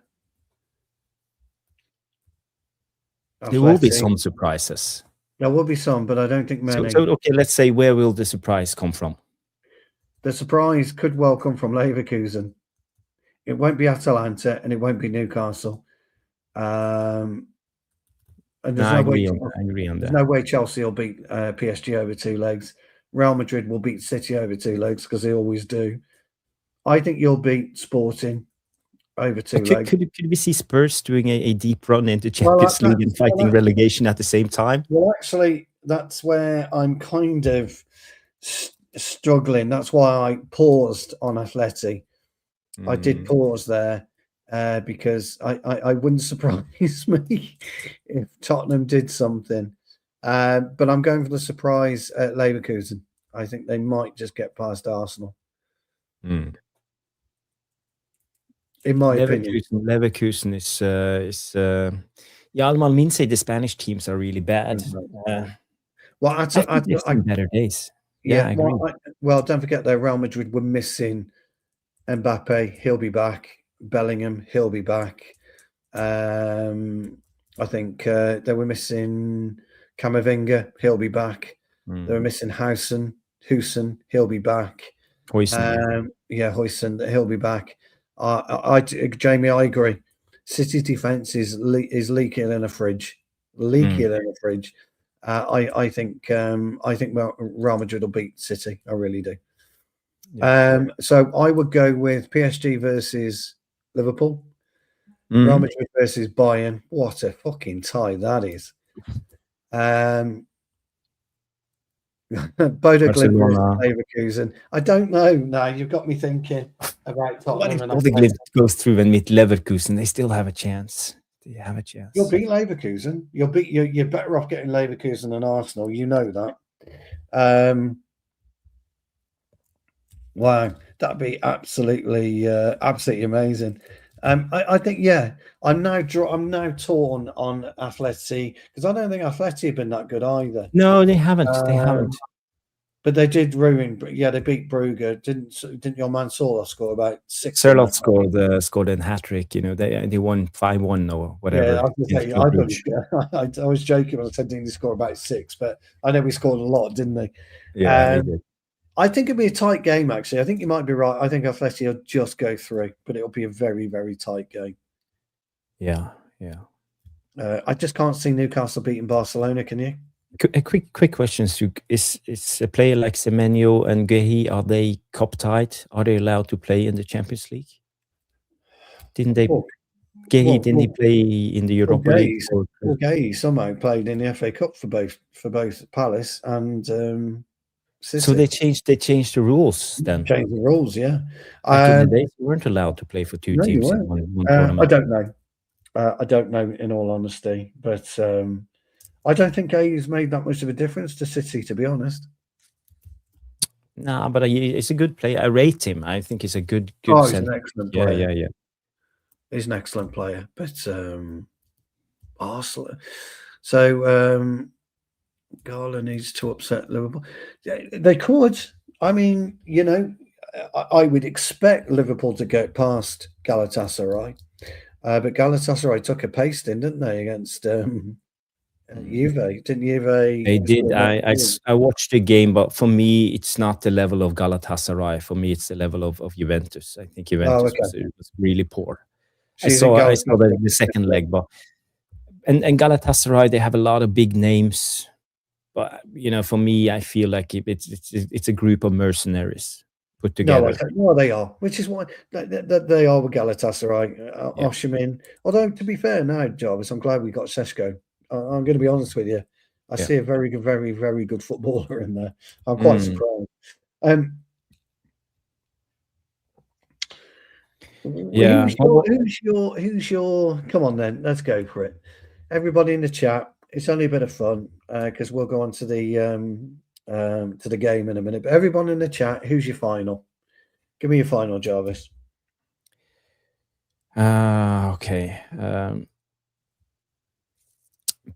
There will be some surprises. There will be some, but I don't think many. So okay, let's say, where will the surprise come from? The surprise could well come from Leverkusen. It won't be Atalanta, and it won't be Newcastle. And I agree on that. There's no way Chelsea will beat PSG over 2 legs. Real Madrid will beat City over 2 legs, because they always do. I think you'll beat Sporting over 2 legs. Could we see Spurs doing a deep run into Champions League and fighting relegation at the same time? Well, actually, that's where I'm kind of struggling. That's why I paused on Atleti. I did pause there because I wouldn't surprise me if Tottenham did something. But I'm going for the surprise at Leverkusen. I think they might just get past Arsenal. In my opinion. Leverkusen is Alman Min say the Spanish teams are really bad. Well, I think they've seen better days. Yeah, I agree. Well, don't forget though, Real Madrid were missing Mbappe. He'll be back. Bellingham. He'll be back. I think they were missing Camavinga. He'll be back. They were missing Housen. He'll be back. Huijsen, Yeah, Huijsen. He'll be back. Jamie, I agree. City's defense is leakier than a fridge. Leakier than a fridge. I think Real Madrid will beat City. I really do. Yeah. So I would go with PSG versus Liverpool. Real Madrid versus Bayern. What a fucking tie that is. Bodø Glimt versus Leverkusen. I don't know. No, you've got me thinking about Tottenham. What if Bodø Glimt goes through and meet Leverkusen? They still have a chance. They have a chance. You'll beat Leverkusen. You're better off getting Leverkusen than Arsenal. You know that. Wow, that'd be absolutely amazing. I think, yeah, I'm now torn on Atleti because I don't think Atleti have been that good either. No, they haven't. They haven't. But they did ruin. Yeah, they beat Brugge. Didn't your man Sorloth score about 6? Sørloth scored a hat trick. You know, they won 5-1 or whatever. Yeah, I was joking when I said didn't he score about 6, but I know we scored a lot, didn't they? Yeah, they did. I think it'd be a tight game, actually. I think you might be right. I think Atleti will just go through, but it'll be a very, very tight game. Yeah. I just can't see Newcastle beating Barcelona, can you? A quick question, Suk. Is a player like Semenyo and Guehi, are they cup tied? Are they allowed to play in the Champions League? Didn't they? Guehi, didn't he play in the Europa League? Guehi somehow played in the FA Cup for both Palace and City. So they changed the rules then. Changed the rules, yeah. Back in the days, you weren't allowed to play for two teams in one tournament. I don't know. I don't know, in all honesty, but I don't think Guehi's made that much of a difference to City, to be honest. Nah, but he's a good player. I rate him. I think he's a good. He's an excellent player. Yeah. He's an excellent player, but Arsenal. So Gala needs to upset Liverpool. They could. I mean, you know, I would expect Liverpool to get past Galatasaray, but Galatasaray took a pasting, didn't they, against Juve? Didn't Juve? They did. I watched the game, but for me, it's not the level of Galatasaray. For me, it's the level of Juventus. I think Juventus was really poor. I saw the second leg, but and Galatasaray, they have a lot of big names, but you know, for me, I feel like it's a group of mercenaries put together. No, they are, which is why they are with Galatasaray. Oshimin. Although, to be fair, now Jarvis, I'm glad we got Šeško. I'm going to be honest with you. I see a very good, very, very good footballer in there. I'm quite surprised. Who's your? Come on, then. Let's go for it. Everybody in the chat. It's only a bit of fun because we'll go on to the game in a minute. But everyone in the chat, who's your final? Give me your final, Jarvis. Okay.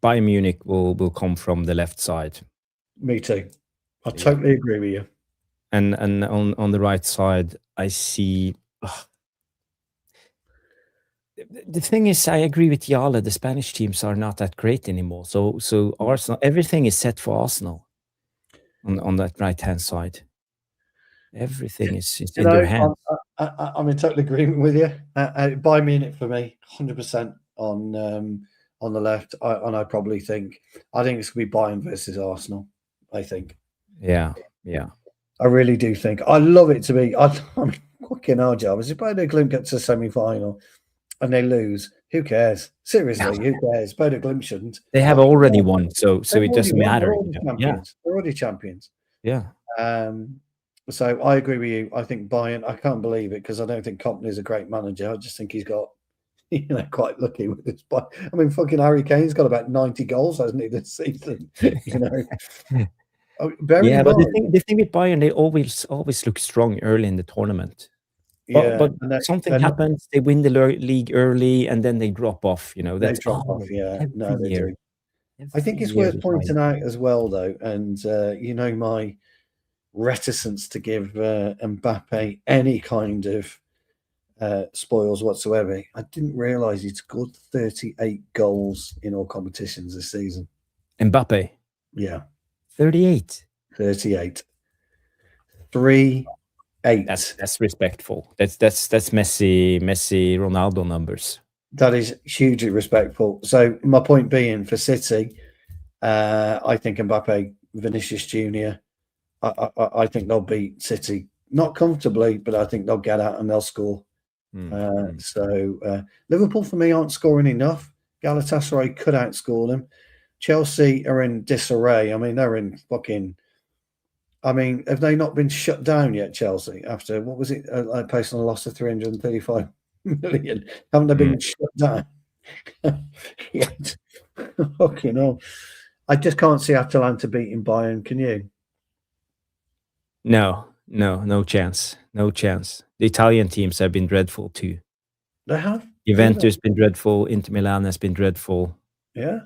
Bayern Munich will come from the left side. Me too. I totally agree with you. And on the right side, I see. The thing is, I agree with Yala. The Spanish teams are not that great anymore. So Arsenal, everything is set for Arsenal on that right hand side. Everything is in their hands. I'm in total agreement with you. Bayern Munich for me, 100% on the left. I probably think it's going to be Bayern versus Arsenal. I think. Yeah. I really do think. I love it to be. I mean, fucking hell, Jarvis. If Bodø Glimt gets to the semi-final and they lose, who cares? Seriously, who cares? Bodø Glimt shouldn't. They have already won, so it doesn't matter. They're already champions. Yeah. So I agree with you. I think Bayern. I can't believe it because I don't think Kompany's a great manager. I just think he's got, quite lucky with this. I mean, fucking Harry Kane's got about 90 goals, hasn't he, this season? But the thing with Bayern, they always look strong early in the tournament. But something happens. They win the league early, and then they drop off. They drop off. Yeah, no, they do. I think it's worth pointing out as well, though, and reticence to give Mbappe any kind of spoils whatsoever. I didn't realise he'd scored 38 goals in all competitions this season. Mbappe, Yeah, 38. 38. 3-8. That's respectful. That's Messi, Ronaldo numbers. That is hugely respectful. So my point being, for City, I think Mbappe, Vinicius Junior, I think they'll beat City, not comfortably, but I think they'll get out and they'll score. So Liverpool for me aren't scoring enough. Galatasaray could outscore them. Chelsea are in disarray. I mean, they're in fucking. I mean, have they not been shut down yet, Chelsea? After what was it? Based on a loss of 335 million, haven't they been shut down yet? Fucking hell! I just can't see Atalanta beating Bayern. Can you? No chance. No chance. The Italian teams have been dreadful too. They have. Juventus has been dreadful. Inter Milan has been dreadful. Yeah.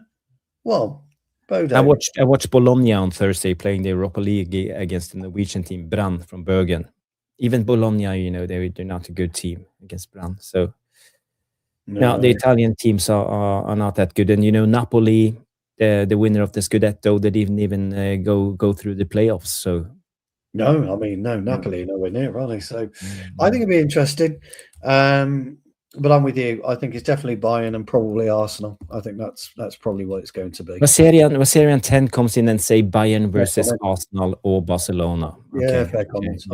Well, Bodø. I watched Bologna on Thursday playing the Europa League against the Norwegian team Brann from Bergen. Even Bologna, you know, they're not a good team against Brann. So no, the Italian teams are not that good. And you know, Napoli, the winner of the Scudetto, they didn't even go through the playoffs. So no, I mean, no, Napoli nowhere near, are they? So I think it'd be interesting. But I'm with you. I think it's definitely Bayern and probably Arsenal. I think that's probably what it's going to be. Vaserian 10 comes in and say Bayern versus Arsenal or Barcelona. Yeah, fair comment.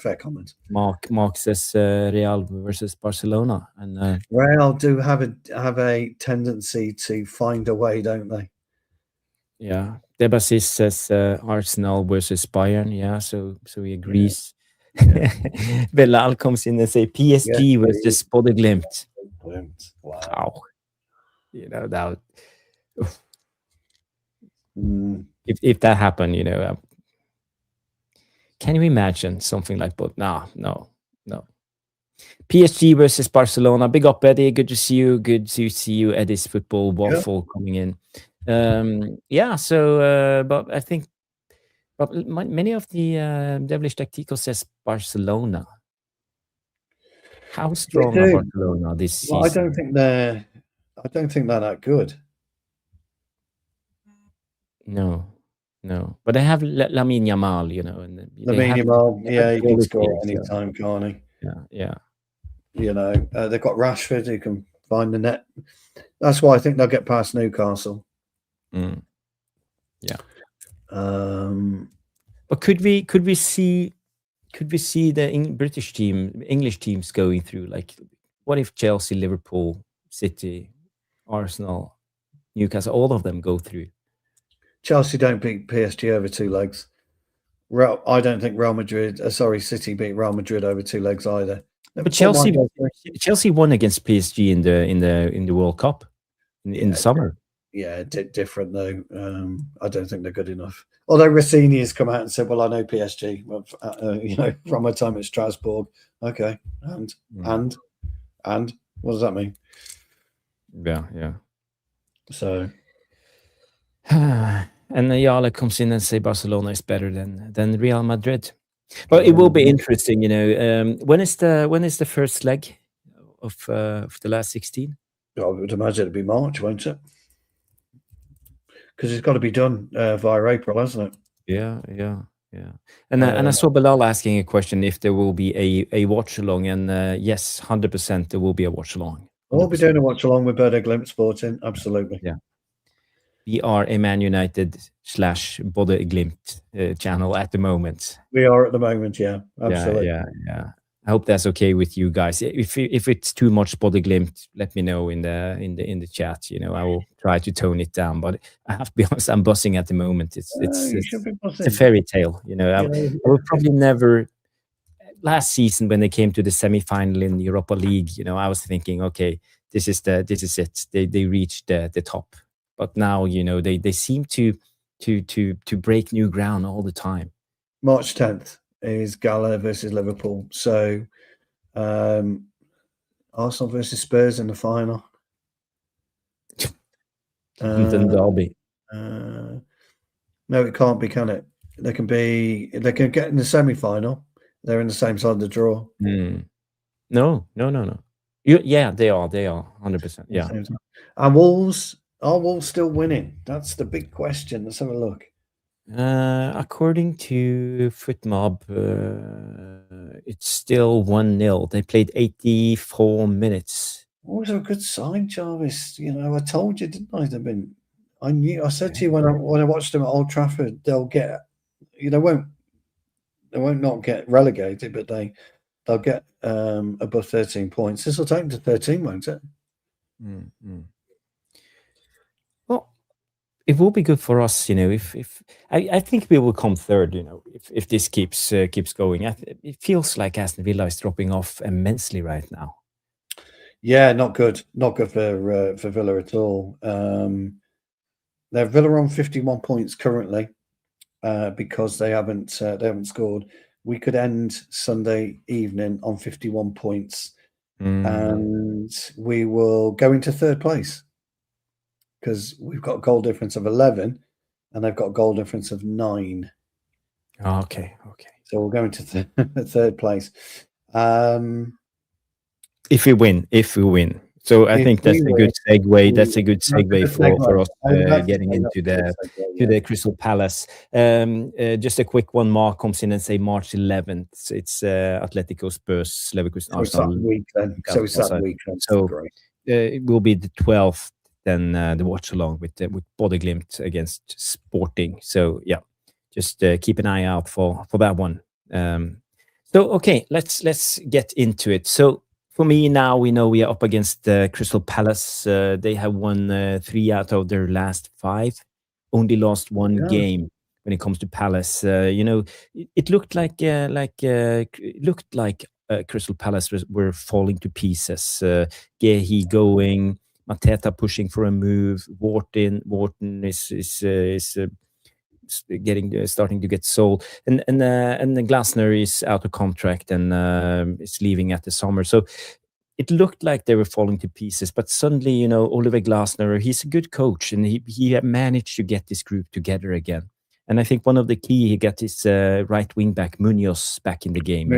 Fair comment. Mark says Real versus Barcelona, and Real do have a tendency to find a way, don't they? Yeah, Debasis says Arsenal versus Bayern. Yeah, so he agrees. Belal comes in and say PSG versus Bodø Glimt. Wow. You know, that if that happened, you know, can you imagine something like that? No. PSG versus Barcelona. Big up, Eddie. Good to see you. Good to see you, Eddie's football waffle coming in. But I think many of the Devilish Tactico says Barcelona. How strong are Barcelona this season? I don't think they're that good. No. But they have Lamine Yamal, you know, and Lamine Yamal, he can score anytime, can't he? Yeah. You know, they've got Rashford who can find the net. That's why I think they'll get past Newcastle. Yeah. But could we see the English teams going through? Like, what if Chelsea, Liverpool, City, Arsenal, Newcastle, all of them go through? Chelsea don't beat PSG over two legs. I don't think City beat Real Madrid over two legs either. But Chelsea won against PSG in the World Cup in the summer. Yeah, different though. I don't think they're good enough. Although Rossini has come out and said, "Well, I know PSG, you know, from my time at Strasbourg." Okay, and what does that mean? Yeah. So, and Ayala comes in and say Barcelona is better than Real Madrid. But it will be interesting, you know. When is the first leg of the last 16? I would imagine it'd be March, won't it? Because it's got to be done via April, hasn't it? Yeah. And I saw Bilal asking a question if there will be a watch along, and yes, 100% there will be a watch along. We'll be doing a watch along with Bodø Glimt Sporting, absolutely. Yeah. We are a Man United / Bodø Glimt channel at the moment. We are at the moment, yeah, absolutely. Yeah. I hope that's okay with you guys. If it's too much Bodø Glimt, let me know in the chat. You know, I will try to tone it down. But I have to be honest, I'm buzzing at the moment. It's a fairy tale. You know, I will probably never. Last season, when they came to the semi-final in the Europa League, you know, I was thinking, okay, this is it. They reached the top. But now, you know, they seem to break new ground all the time. March 10th is Gala versus Liverpool. So Arsenal versus Spurs in the final. Derby. No, it can't be, can it? They can get in the semi-final. They're in the same side of the draw. No. Yeah, they are 100%. Yeah. Are Wolves still winning? That's the big question. Let's have a look. According to FootMob, it's still 1-0. They played 84 minutes. Always a good sign, Jarvis. I told you, didn't I? I said to you when I watched them at Old Trafford, they'll get. They won't not get relegated, but they'll get above 13 points. This will take them to 13, won't it? Well, it will be good for us, if I think we will come third, if this keeps going. It feels like Aston Villa is dropping off immensely right now. Yeah, not good for Villa at all. They're Villa on 51 points currently because they haven't scored. We could end Sunday evening on 51 points, and we will go into third place because we've got a goal difference of 11, and they've got a goal difference of 9. Oh, okay. So we'll go into third place. If we win. So I think that's a good segue. That's a good segue for us getting into the Crystal Palace. Just a quick one. Mark comes in and say March 11th. It's Atletico Spurs, Leverkusen, Arsenal. It's that week then. So it will be the 12th. Then the watch along with Bodø Glimt against Sporting. So yeah, just keep an eye out for that one. So okay, let's get into it. So for me now, we know we are up against Crystal Palace. They have won 3 out of their last 5. Only lost 1 game when it comes to Palace. It looked like Crystal Palace were falling to pieces. Gehi going, Mateta pushing for a move. Wharton is starting to get sold, and then Glasner is out of contract and is leaving at the summer. So it looked like they were falling to pieces. But suddenly, Oliver Glasner, he's a good coach, and he managed to get this group together again. And I think one of the key, he got his right wing back Munoz back in the game.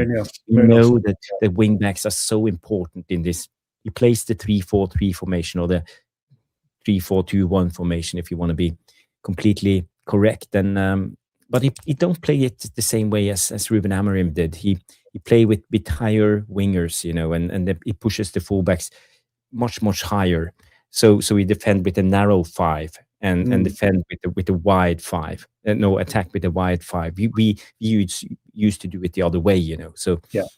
You know that the wing backs are so important in this. He plays the 3-4-3 formation or the 3-4-2-1 formation, if you want to be completely correct. And but he don't play it the same way as Ruben Amorim did. He play with higher wingers, and he pushes the fullbacks much higher. So we defend with a narrow 5 and defend with a wide 5. No, attack with a wide 5. We used to do it the other way, So yeah.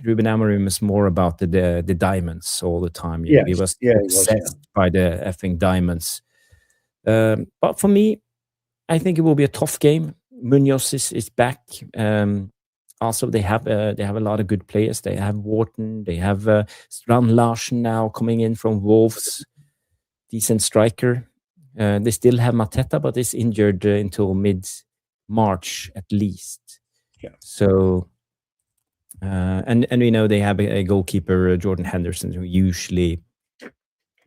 Ruben Amorim is more about the diamonds all the time. He was obsessed by the effing diamonds. But for me, I think it will be a tough game. Munoz is back. Also, they have a lot of good players. They have Wharton. They have Strand Larsen now coming in from Wolves. Decent striker. They still have Mateta, but is injured until mid-March at least. Yeah. So... and we know they have a goalkeeper, Jordan Henderson, who usually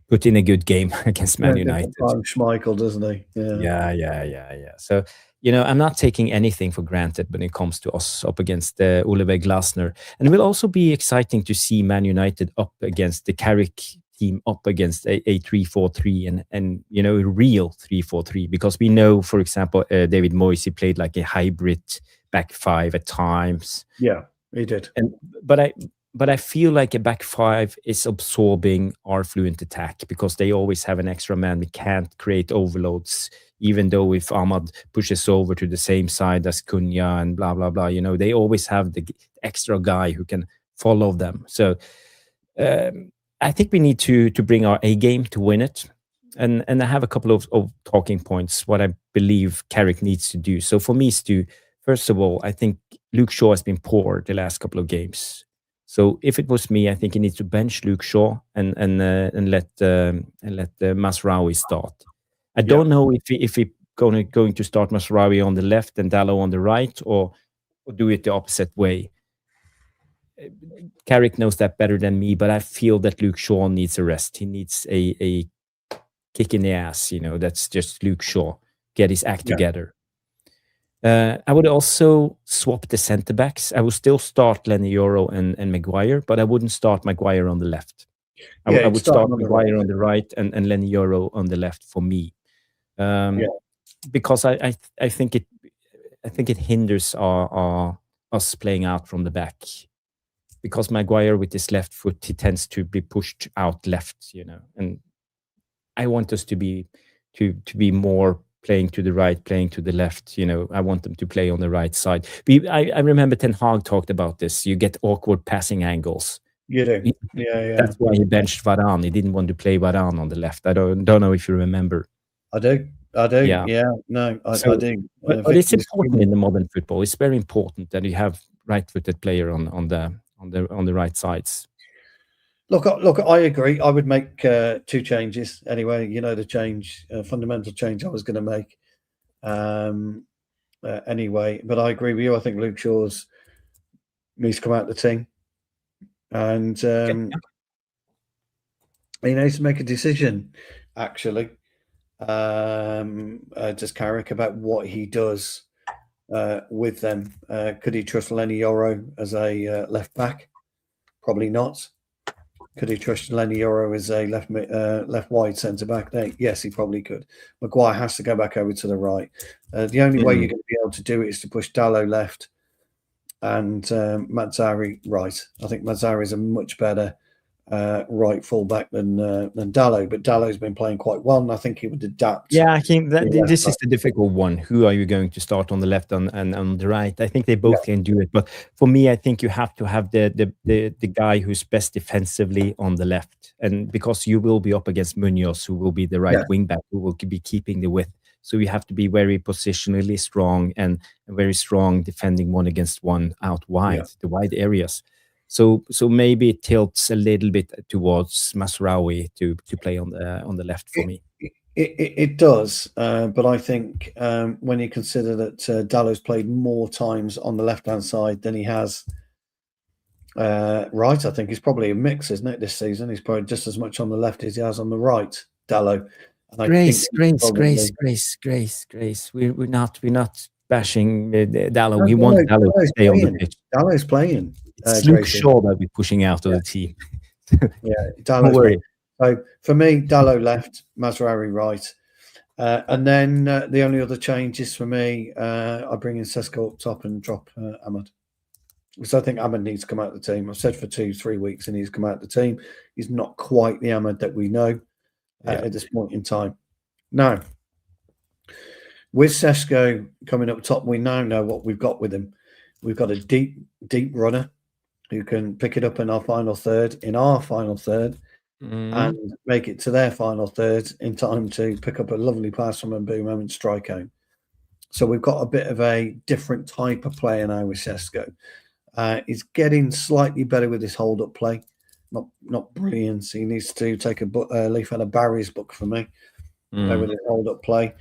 put in a good game against Man United. Schmeichel, doesn't he? Yeah. So, I'm not taking anything for granted when it comes to us up against Oliver Glasner. And it will also be exciting to see Man United up against the Carrick team, up against a 3-4-3 and a real 3-4-3. Because we know, for example, David Moyes, he played like a hybrid back 5 at times. Yeah. He did, but I feel like a back 5 is absorbing our fluent attack because they always have an extra man. We can't create overloads, even though if Ahmad pushes over to the same side as Cunha and blah blah blah. They always have the extra guy who can follow them. So I think we need to bring our A game to win it. And I have a couple of talking points. What I believe Carrick needs to do. So for me, Stu, first of all, I think Luke Shaw has been poor the last couple of games. So if it was me, I think he needs to bench Luke Shaw and let Masraoui start. I don't know if he going to start Masraoui on the left and Dalot on the right, or do it the opposite way. Carrick knows that better than me, but I feel that Luke Shaw needs a rest. He needs a kick in the ass. That's just Luke Shaw. get his act together. I would also swap the centre backs. I would still start Lenny Yoro and Maguire, but I wouldn't start Maguire on the left. I would start Maguire on the right and Lenny Yoro on the left for me, because I think it hinders us playing out from the back, because Maguire with his left foot, he tends to be pushed out left, and I want us to be more playing to the right, playing to the left. I want them to play on the right side. I remember Ten Hag talked about this. You get awkward passing angles. You do. Yeah. That's why he benched Varane. He didn't want to play Varane on the left. I don't know if you remember. I do. Yeah. No, I do. But it's important in the modern football. It's very important that you have right-footed player on the right sides. Look, I agree. I would make 2 changes anyway. The fundamental change I was going to make anyway. But I agree with you. I think Luke Shaw's needs to come out of the team, and he needs to make a decision. Actually, just Carrick, about what he does with them. Could he trust Lenny Yoro as a left back? Probably not. Could he trust Lenny Yoro as a left wide centre back? Yes, he probably could. Maguire has to go back over to the right. The only way you're going to be able to do it is to push Dalot left and Mazzari right. I think Mazzari is a much better right fullback than Dalot, but Dalot's been playing quite well, and I think he would adapt. Yeah, I think this is the difficult one. Who are you going to start on the left and on the right? I think they both can do it, but for me, I think you have to have the guy who's best defensively on the left, and because you will be up against Munoz, who will be the right wing back, who will be keeping the width. So you have to be very positionally strong and very strong defending 1 against 1 out wide, the wide areas. So maybe it tilts a little bit towards Masraoui to play on the left for me. It does, but I think when you consider that Dalot's played more times on the left-hand side than he has right, I think he's probably a mix, isn't it, this season? He's probably just as much on the left as he has on the right, Dalot. Grace. We're not bashing Dalot. We want Dalot to stay on the pitch. Dalot's playing. It's Luke Shaw that we're pushing out of the team. Don't worry. So for me, Dalot left, Mazraoui right. And then the only other changes for me, I bring in Sesko up top and drop Ahmed. Because I think Ahmed needs to come out of the team. I've said for 2-3 weeks he needs to come out of the team. He's not quite the Ahmed that we know at this point in time. Now, with Sesko coming up top, we now know what we've got with him. We've got a deep runner who can pick it up in our final third, and make it to their final third in time to pick up a lovely pass from Mbeumo and strike home. So we've got a bit of a different type of player now with Sesko. He's getting slightly better with his hold-up play. Not brilliant. He needs to take a leaf out of Barry's book for me with his hold-up play.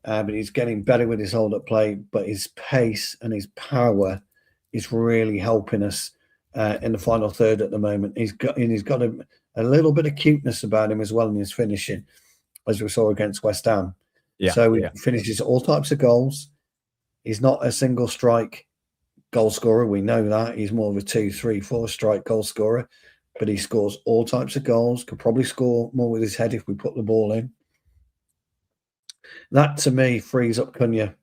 But he's getting better with his hold-up play. But his pace and his power is really helping us in the final third at the moment. He's got a little bit of cuteness about him as well in his finishing, as we saw against West Ham. So he finishes all types of goals. He's not a single strike goal scorer. We know that. He's more of a 2, 3, 4 strike goal scorer. But he scores all types of goals. Could probably score more with his head if we put the ball in. That, to me, frees up Cunha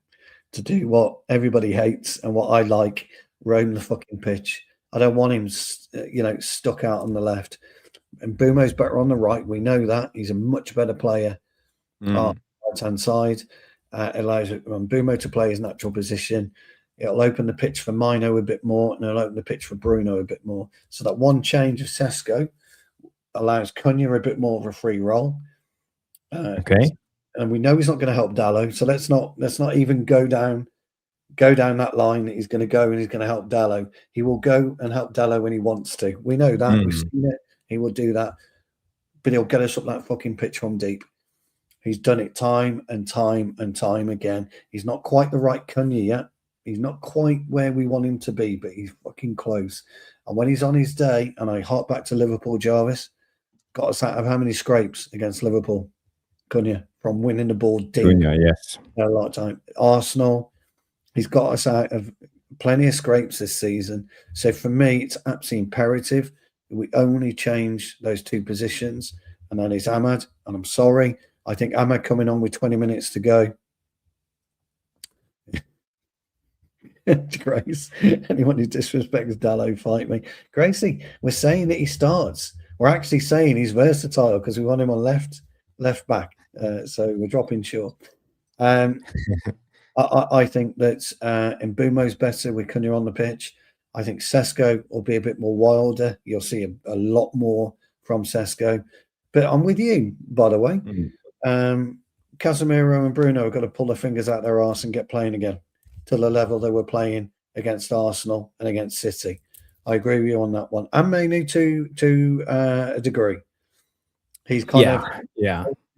to do what everybody hates and what I like, roam the fucking pitch. I don't want him, stuck out on the left. And Mbeumo's better on the right. We know that. He's a much better player on the right-hand side. It allows Mbeumo to play his natural position. It'll open the pitch for Mino a bit more, and it'll open the pitch for Bruno a bit more. So that one change of Sesko allows Cunha a bit more of a free role. Okay. And we know he's not going to help Dalot. So let's not even go down that line that he's going to go and he's going to help Dalot. He will go and help Dalot when he wants to. We know that. We've seen it. He will do that. But he'll get us up that fucking pitch from deep. He's done it time and time and time again. He's not quite the right Cunha yet. He's not quite where we want him to be, but he's fucking close. And when he's on his day, and I hark back to Liverpool, Jarvis, got us out of how many scrapes against Liverpool? couldn't you? From winning the ball deep. Cunha, yes. A lot of time. Arsenal, he's got us out of plenty of scrapes this season. So for me, it's absolutely imperative we only change those 2 positions, and then it's Ahmad. And I'm sorry, I think Ahmad coming on with 20 minutes to go. Grace, anyone who disrespects Dalot, fight me. Gracie, we're saying that he starts. We're actually saying he's versatile because we want him on left back. So we're dropping short. I think that Mbumo's better with Cunha on the pitch. I think Sesko will be a bit more wilder. You'll see a lot more from Sesko. But I'm with you, by the way. Casemiro and Bruno have got to pull their fingers out their arse and get playing again to the level they were playing against Arsenal and against City. I agree with you on that one. And Manu to a degree. He's kind of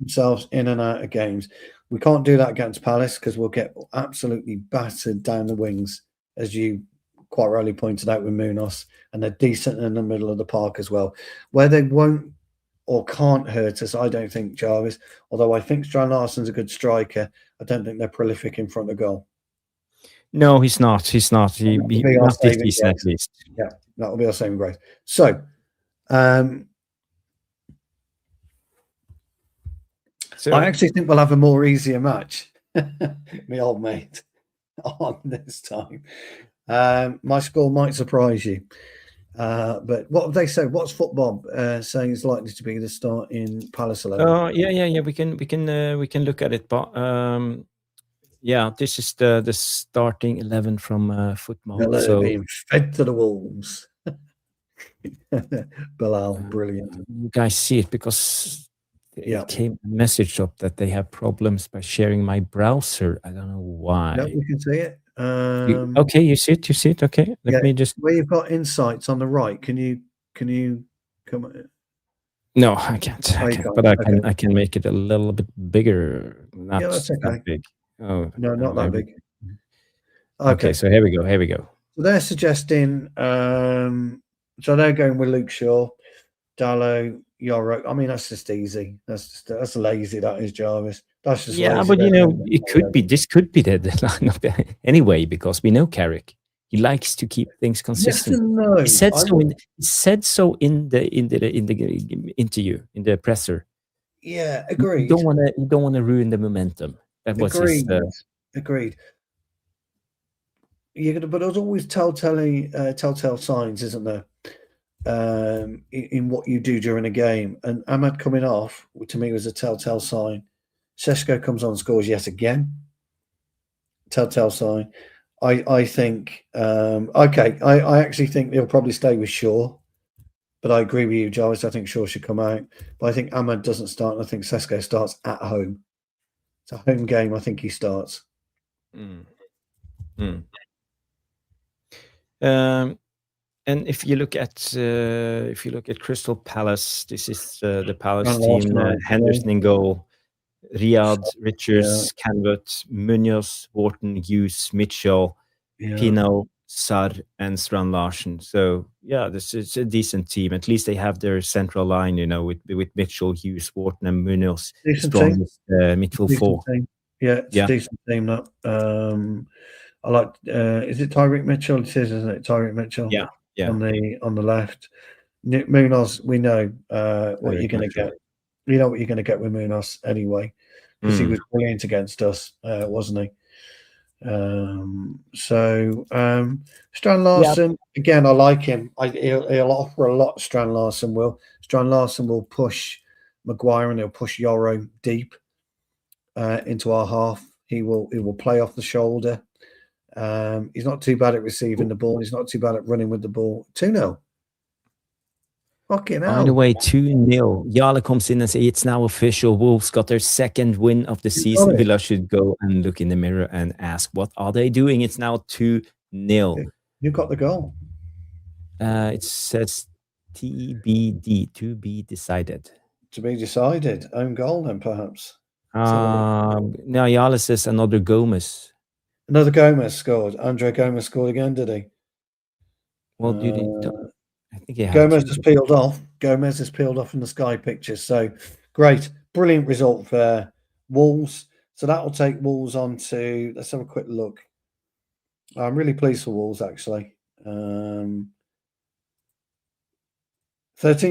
himself in and out of games. We can't do that against Palace because we'll get absolutely battered down the wings, as you quite rightly pointed out with Munoz, and they're decent in the middle of the park as well. Where they won't or can't hurt us, I don't think, Jarvis, although I think Strand Larsen's a good striker, I don't think they're prolific in front of goal. No, he's not. He's not. He not this season, at least. Yeah, that will be our saving grace. So, I actually think we'll have a more easier match, my old mate, on this time. My score might surprise you. But what have they said? What's football saying is likely to be the start in Palace 11? Yeah. We can look at it, but this is the starting 11 from football. So being fed to the wolves. Bilal, brilliant. You guys see it because it came a message up that they have problems by sharing my browser. I don't know why. No, we can see it. Okay, you see it. Okay, let me just. Where you've got insights on the right, can you come? No, I can't. But I can make it a little bit bigger. Not that's okay. That big. Oh no, not that big. Okay, so here we go. So they're suggesting. So they're going with Luke Shaw, Dalot, Yoro. I mean, that's just easy. That's lazy. That is, Jarvis. That's just lazy. But it could be. This could be the lineup anyway, because we know Carrick. He likes to keep things consistent. Yes and no. He said so in the interview, in the presser. Yeah, agreed. You don't want to ruin the momentum. That was agreed. But there's always telltale signs, isn't there? In what you do during a game, and Ahmad coming off to me was a telltale sign. Sesko comes on, scores yet again. Telltale sign. I think I actually think they'll probably stay with Shaw, but I agree with you, Jarvis. I think Shaw should come out, but I think Ahmad doesn't start, and I think Sesko starts at home. It's a home game. I think he starts. And if you look at Crystal Palace, this is the Palace team: Henderson in goal, Riyad, Richards, Canvett, Munoz, Wharton, Hughes, Mitchell, Pino, Sarr, and Strand Larsen. So this is a decent team. At least they have their central line, with Mitchell, Hughes, Wharton, and Munoz. Strongest midfield four. It's a decent team. That I like. Is it Tyreek Mitchell? It is, isn't it? Tyreek Mitchell. Yeah. On the left. Munoz, we know what you're going to get. You know what you're going to get with Munoz anyway, because he was brilliant against us, wasn't he? Strand Larsen, again, I like him. He'll offer a lot. Strand Larsen will push Maguire, and he'll push Yoro deep into our half. He will play off the shoulder. He's not too bad at receiving the ball. He's not too bad at running with the ball. 2-0. Fucking hell. By the way, 2-0. Jarle comes in and says it's now official. Wolves got their second win of the season. Villa should go and look in the mirror and ask, what are they doing? It's now 2-0. You got the goal. It says TBD, to be decided. To be decided. Own goal then, perhaps. Now Jarle says another Gomez. Another Gomez scored. Andre Gomez scored again, did he? Well, I think Gomez has peeled off. Gomez is peeled off in the Sky pictures. So great. brilliant result for Wolves. So that will take Wolves on to, let's have a quick look. I'm really pleased for Wolves, actually. 13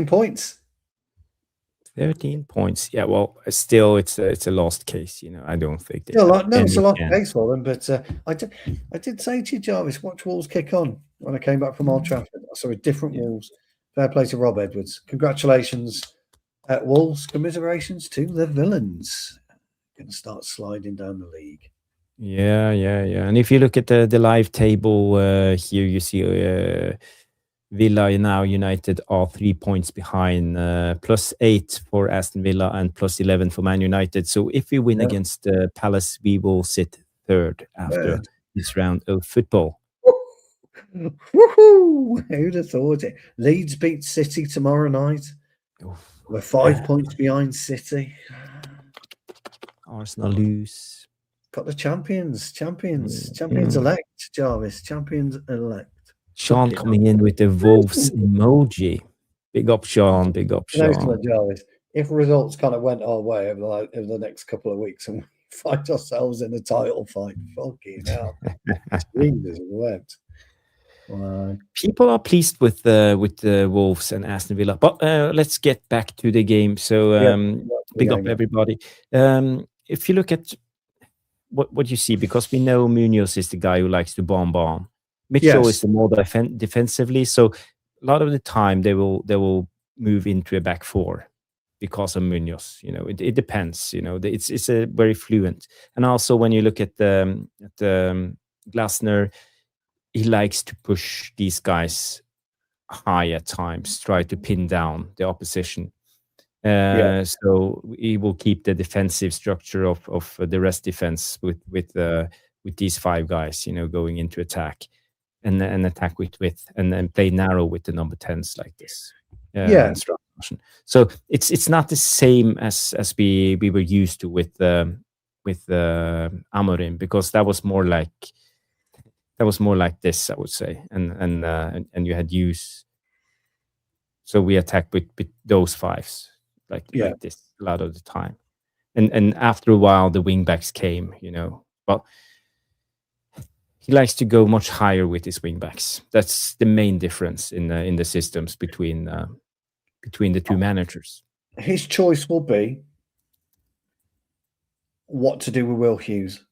points. 13 points. Yeah, well, still, it's a lost case. I don't think they it's a lost case for them. But I did say to you, Jarvis, watch Wolves kick on when I came back from Old Trafford. I saw a different Wolves. Fair play to Rob Edwards. Congratulations at Wolves. Commiserations to the villains. Going to start sliding down the league. Yeah. And if you look at the live table here, you see Villa now United are 3 points behind, +8 for Aston Villa and +11 for Man United. So if we win against Palace, we will sit third after this round of football. Woohoo! Who'd have thought it? Leeds beat City tomorrow night. We're 5 points behind City. Arsenal lose. Got the champions elect, Jarvis. Champions elect. Sean coming in with the Wolves emoji. Big up, Sean. Big up, Sean. Jarvis, if results kind of went our way over the next couple of weeks and we find ourselves in a title fight, fucking hell. Jesus wept. People are pleased with the Wolves and Aston Villa, but let's get back to the game. So big up everybody. If you look at what you see, because we know Munoz is the guy who likes to bomb. Mitchell is the more defensively. So a lot of the time they will move into a back four because of Munoz. It depends. It's a very fluent. And also when you look at Glasner, he likes to push these guys high at times, try to pin down the opposition. So he will keep the defensive structure of the rest defense with these 5 guys, going into attack and attack with width and then play narrow with the number 10s like this. So it's not the same as we were used to with Amorim, because that was more like this, I would say, and you had use. So we attack with those 5s like this a lot of the time, and after a while the wing backs came, but he likes to go much higher with his wing backs. That's the main difference in the systems between the 2 managers. His choice will be what to do with Will Hughes.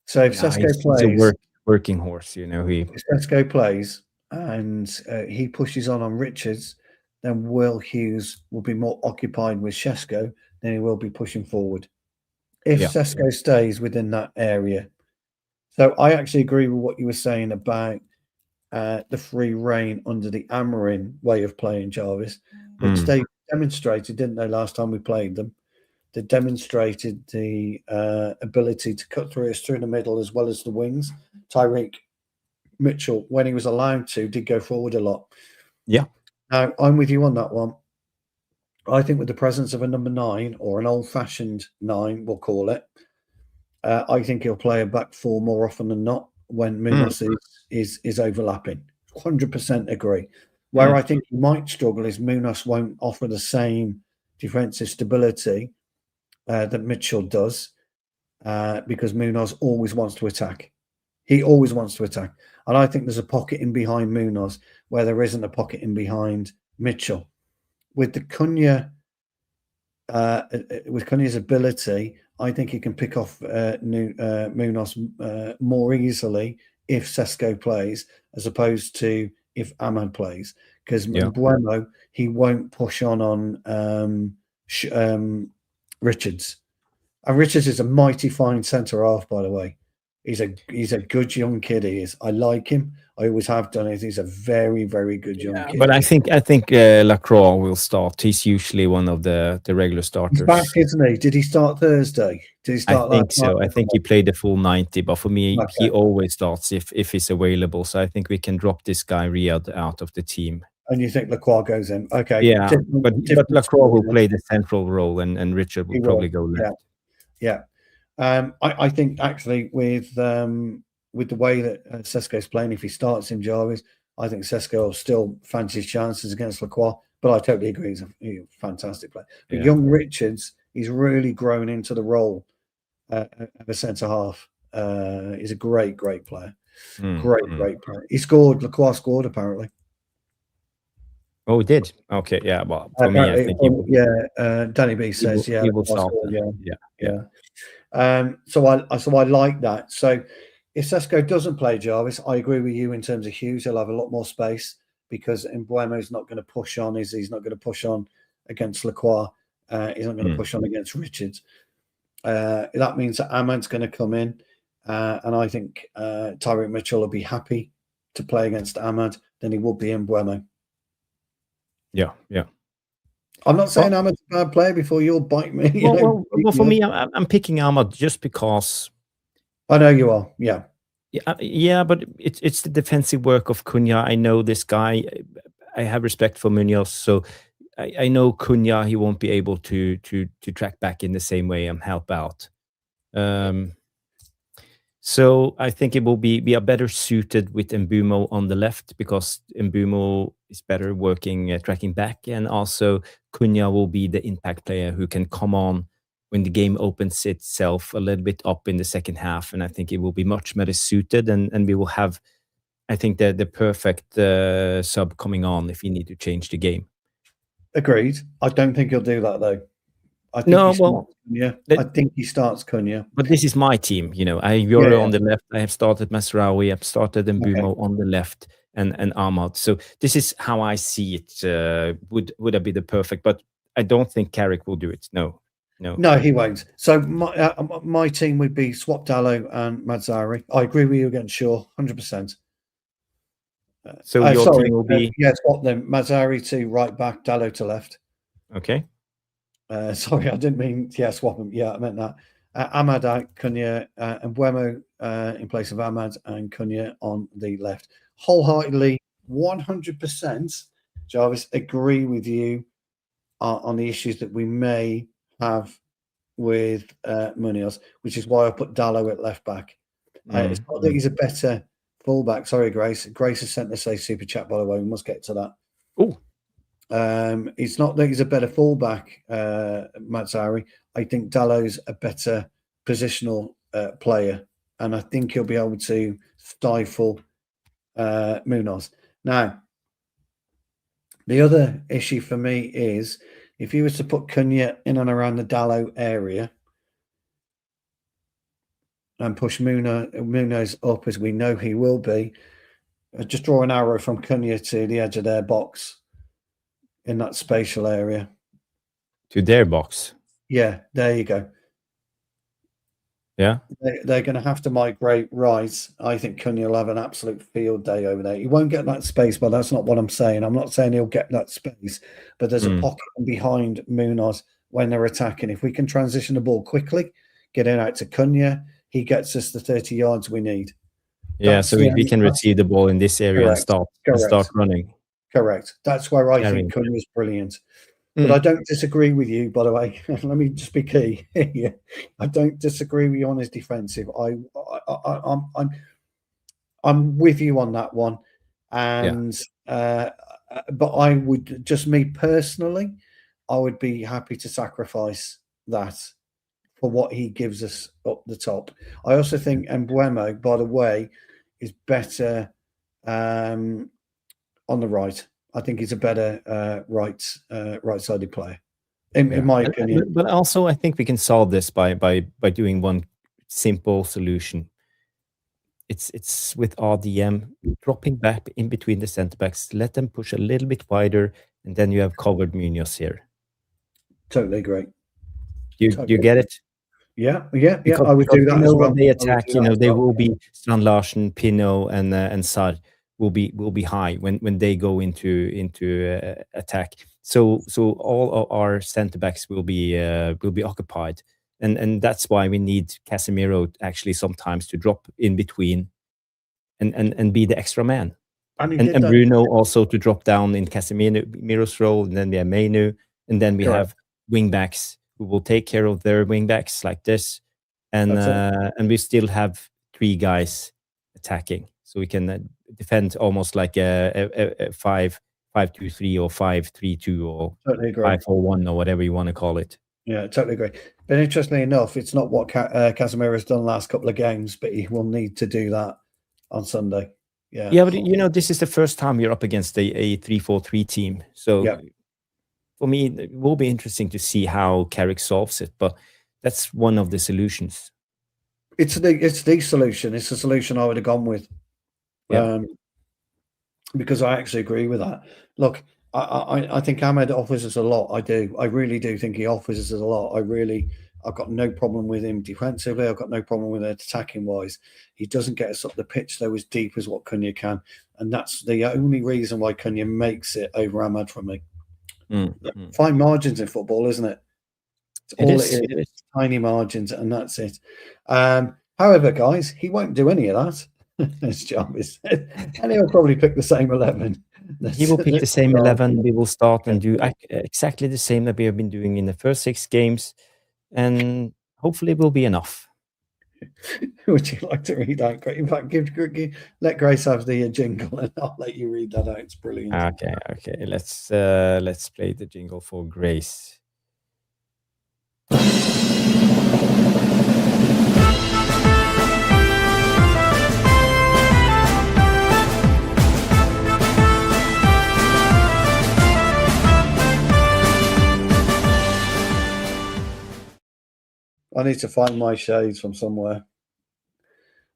So if Sesko plays, he's a working horse, If Sesko plays and he pushes on Richards, then Will Hughes will be more occupied with Sesko than he will be pushing forward. If Sesko stays within that area. So I actually agree with what you were saying about the free reign under the Amorim way of playing, Jarvis, which they demonstrated, didn't they, last time we played them? They demonstrated the ability to cut through us through the middle as well as the wings. Tyreek Mitchell, when he was allowed to, did go forward a lot. Yeah. Now, I'm with you on that one. I think with the presence of a number 9 or an old-fashioned 9, we'll call it, I think he'll play a back 4 more often than not when Munoz is overlapping. 100% agree. Where I think he might struggle is Munoz won't offer the same defensive stability that Mitchell does, because Munoz always wants to attack. He always wants to attack. And I think there's a pocket in behind Munoz where there isn't a pocket in behind Mitchell. With the Cunha, with Cunha's ability, I think he can pick off Munoz more easily if Sesko plays, as opposed to if Ahmad plays. Because Bueno, he won't push on Richards. And Richards is a mighty fine centre half, by the way. He's a good young kid. He is. I like him. I always have done it. He's a very, very good young kid. But I think Lacroix will start. He's usually one of the regular starters. He's back, isn't he? Did he start Thursday? Did he start? I think so. I think he played the full 90. But for me, he always starts if he's available. So I think we can drop this guy Riyad out of the team. And you think Lacroix goes in? Okay. Yeah, but Lacroix will play the central role, and Richard will probably go left. Yeah. I think actually with the way that Sesko's playing, if he starts him, Jarvis, I think Sesko will still fancy his chances against Lacroix. But I totally agree. He's a fantastic player. But young Richards, he's really grown into the role of a centre half. He's a great player. Great player. He scored. Lacroix scored apparently. Oh, he did. Okay, yeah. Well, for me, I think Danny B says he will start. So I like that. So if Sesko doesn't play Jarvis, I agree with you in terms of Hughes. He'll have a lot more space because Mbeumo's not going to push on. He's not going to push on against Lacroix. He's not going to push on against Richards. That means that Ahmad's going to come in, and I think Tyreek Mitchell will be happy to play against Ahmad than he would be Mbeumo. Yeah. I'm not saying Ahmad's a bad player before you'll bite me. Well, for me, I'm picking Ahmad just because. I know you are. Yeah, but it's the defensive work of Cunha. I know this guy. I have respect for Munoz, so I know Cunha. He won't be able to track back in the same way and help out. So I think it will be a better suited with Mbeumo on the left because Mbeumo is better working tracking back, and also Cunha will be the impact player who can come on when the game opens itself a little bit up in the second half, and I think it will be much better suited, and we will have, I think, the perfect sub coming on if you need to change the game. Agreed. I don't think he'll do that though. I think he starts Cunha. But this is my team, You're on the left. I have started Masraoui. I've started Mbeumo on the left, and Ahmad. So this is how I see it. Would that be the perfect? But I don't think Carrick will do it. No, he won't. So my team would be swap Dalot and Mazzari. I agree with you against Shaw, 100%. So your team will be swap them. Mazzari to right back, Dalot to left. Okay. Sorry, I didn't mean swap them. I meant that. Ahmad, Cunha, and Mbeumo in place of Ahmad, and Cunha on the left. Wholeheartedly, 100%, Jarvis, agree with you on the issues that we may have with Munoz, which is why I put Dalot at left back. It's not that he's a better fullback. Sorry, Grace. Grace has sent us a super chat, by the way. We must get to that. Oh. It's not that he's a better fullback, Mazzari. I think Dalot's a better positional player, and I think he'll be able to stifle Munoz. Now, the other issue for me is if he was to put Cunha in and around the Dalot area and push Munoz up, as we know he will be, just draw an arrow from Cunha to the edge of their box in that spatial area. To their box? Yeah, there you go. Yeah. They're going to have to migrate right. I think Cunha will have an absolute field day over there. He won't get that space, but that's not what I'm saying. I'm not saying he'll get that space, but there's a pocket behind Munoz when they're attacking. If we can transition the ball quickly, get it out to Cunha, he gets us the 30 yards we need. Yeah, so if we can receive the ball in this area and start running. Correct. That's where I think Cunha is brilliant. But I don't disagree with you, by the way. Let me just be key. I don't disagree with you on his defensive. I'm with you on that one. And but I would, just me personally, I would be happy to sacrifice that for what he gives us up the top. I also think Mbeumo, by the way, is better on the right. I think he's a better right-sided player, in my opinion. But also, I think we can solve this by doing one simple solution. It's with RDM dropping back in between the centre backs. Let them push a little bit wider, and then you have covered Munoz here. Totally great. You get it? Yeah. I would do that as well. When they attack, they will be Strand Larsen, Pinot, and Sar will be high when they go into attack. So all of our centre backs will be occupied, and that's why we need Casemiro actually sometimes to drop in between, and be the extra man, and Bruno also to drop down in Casemiro's role, and then we have Mainu, and then we have wing backs who will take care of their wing backs like this, and we still have 3 guys attacking, so we can defend almost like a 5 5-2-3 or 5-3-2 or Totally agree. 5-4-1 or whatever you want to call it. Yeah, totally agree. But interestingly enough, it's not what Casemiro's done the last couple of games, but he will need to do that on Sunday. Yeah. Yeah, but this is the first time you're up against a 3-4-3 team. So for me, it will be interesting to see how Carrick solves it. But that's one of the solutions. It's the solution. It's the solution I would have gone with. Yeah. Because I actually agree with that. Look, I think Ahmed offers us a lot. I do. I really do think he offers us a lot. I've got no problem with him defensively. I've got no problem with it attacking wise. He doesn't get us up the pitch though as deep as what Cunha can, and that's the only reason why Cunha makes it over Ahmed for me. Fine margins in football, isn't it? It is. Tiny margins, and that's it. However, guys, he won't do any of that. His job is, and he'll probably pick the same 11. He will pick the same 11. We will start and do exactly the same that we have been doing in the first 6 games, and hopefully it will be enough. Would you like to read that? In fact, let Grace have the jingle, and I'll let you read that out. It's brilliant. Okay. Let's play the jingle for Grace. I need to find my shades from somewhere.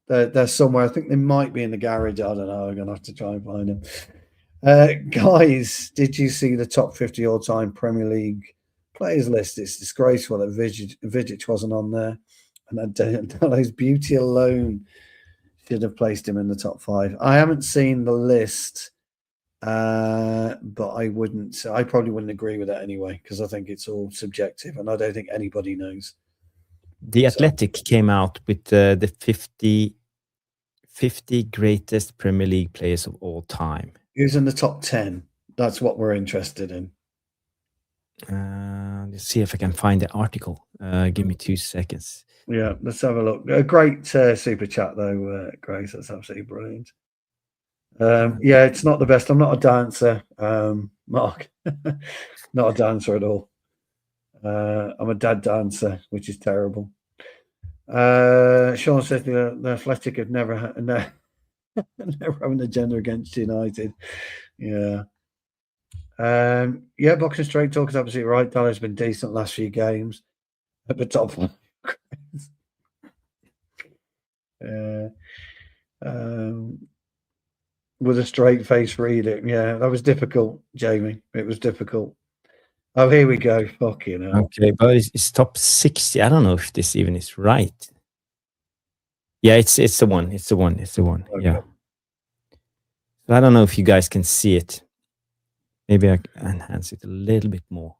They're somewhere. I think they might be in the garage. I don't know. I'm going to have to try and find them. Guys, did you see the top 50 all-time Premier League players list? It's disgraceful that Vidic wasn't on there. And that his beauty alone should have placed him in the top 5. I haven't seen the list, but I probably wouldn't agree with that anyway, because I think it's all subjective, and I don't think anybody knows. The Athletic came out with the 50 greatest Premier League players of all time. Who's in the top 10? That's what we're interested in. Let's see if I can find the article. Give me 2 seconds. Yeah, let's have a look. A great super chat, though, Grace. That's absolutely brilliant. Yeah, it's not the best. I'm not a dancer, Mark. Not a dancer at all. I'm a dad dancer, which is terrible. Sean says the Athletic have never never have an agenda against United. Yeah. Yeah, Boxing Straight Talk is absolutely right. Dallas has been decent last few games at the top one. With a straight face reading. Yeah, that was difficult, Jamie. It was difficult. Oh, here we go. Fucking hell. Okay, but it's top 60. I don't know if this even is right. Yeah, it's the one. It's the one. Okay. Yeah. So I don't know if you guys can see it. Maybe I can enhance it a little bit more.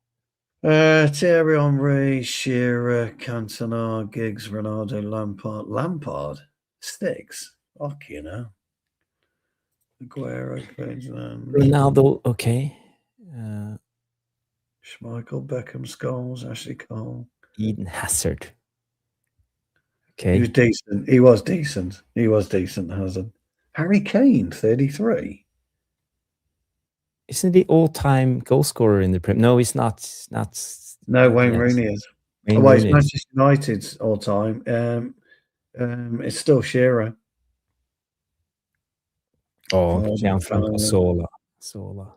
Thierry Henry, Shearer, Cantona, Giggs, Ronaldo, Lampard, Sticks. Fucking hell. Aguero, Ronaldo, okay. Schmeichel, Beckham, Scholes, Ashley Cole, Eden Hazard. Okay, he was decent. He was decent. Hazard. Harry Kane, 33. Isn't the all-time goal scorer in the Premier? No, he's not. No, Wayne Rooney is. It's Manchester United's all-time. It's still Shearer. Oh, Gianfranco Sola.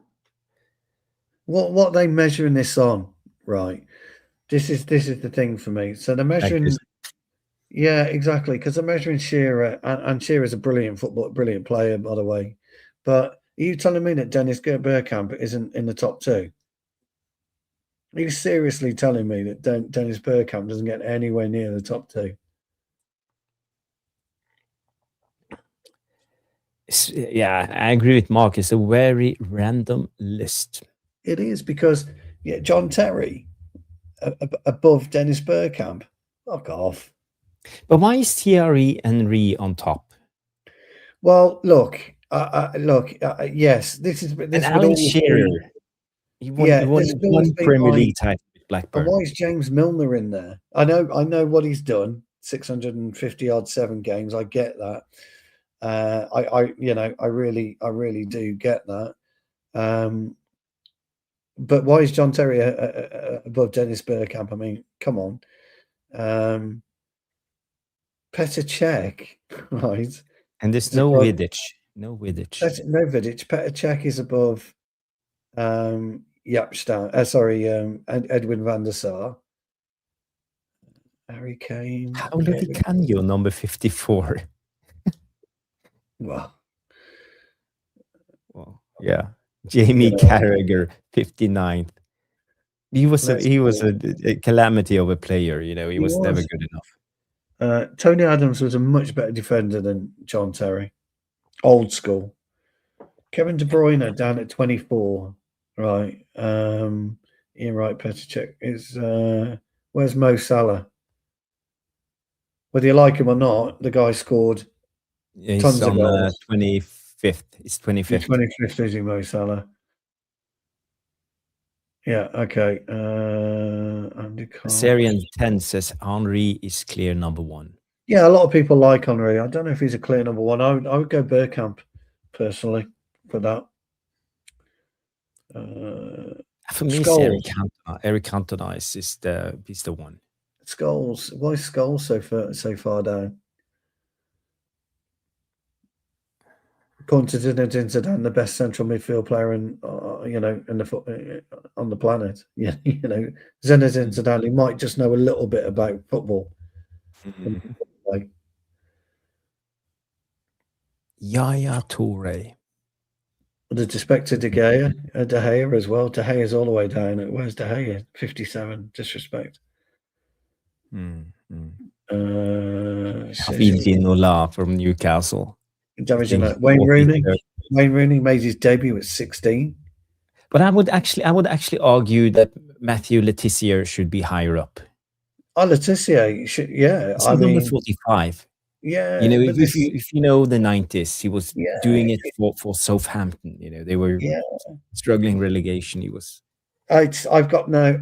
What are they measuring this on? Right. This is the thing for me. So they're measuring. Yeah, exactly. Because they're measuring Shearer, and Shearer's a brilliant player, by the way. But are you telling me that Dennis Bergkamp isn't in the top 2? Are you seriously telling me that Dennis Bergkamp doesn't get anywhere near the top 2? Yeah, I agree with Mark. It's a very random list. It is, because John Terry above Dennis Bergkamp. Fuck off. But why is Thierry Henry on top? Well, look. Yes, this is. And Alan Shearer. He won one Premier League title with Blackburn. And why is James Milner in there? I know what he's done. 650 odd 7 games. I get that. I really do get that. But why is John Terry above Dennis Bergkamp? I mean, come on. Petr Cech, right? And there's no Vidic. No Vidic. No Vidic. Petr Cech is above Edwin van der Sar. Harry Kane. How lucky can you, number 54? Well, yeah. Jamie Carragher, 59th. He was a calamity of a player, you know. He was never good enough. Tony Adams was a much better defender than John Terry. Old school. Kevin De Bruyne down at 24. Right. Ian Wright, Petr Cech is where's Mo Salah? Whether you like him or not, the guy scored tons of goals. 25th. It's 25th. 25th is Mo Salah. Yeah, okay. Andy Syrian 10 says Henry is clear number 1. Yeah, a lot of people like Henry. I don't know if he's a clear number 1. I would go Bergkamp personally for that. For me, Eric Cantona is the one. Scholes. Why is Scholes so far down? According to Zinedine Zidane, the best central midfield player on the planet. Yeah, Zinedine Zidane, he might just know a little bit about football. Yaya Toure. The disrespect to De Gea as well. De Gea's all the way down. Where's De Gea? 57. Disrespect. Hafid Ginola from Newcastle. Wayne Rooney made his debut at 16. But I would actually argue that Matthew Letizia should be higher up. Oh, Letizia should, yeah. He's number 45. Yeah. You know, if you know the 90s, he was doing it for Southampton. You know, they were struggling relegation. He was. I've got no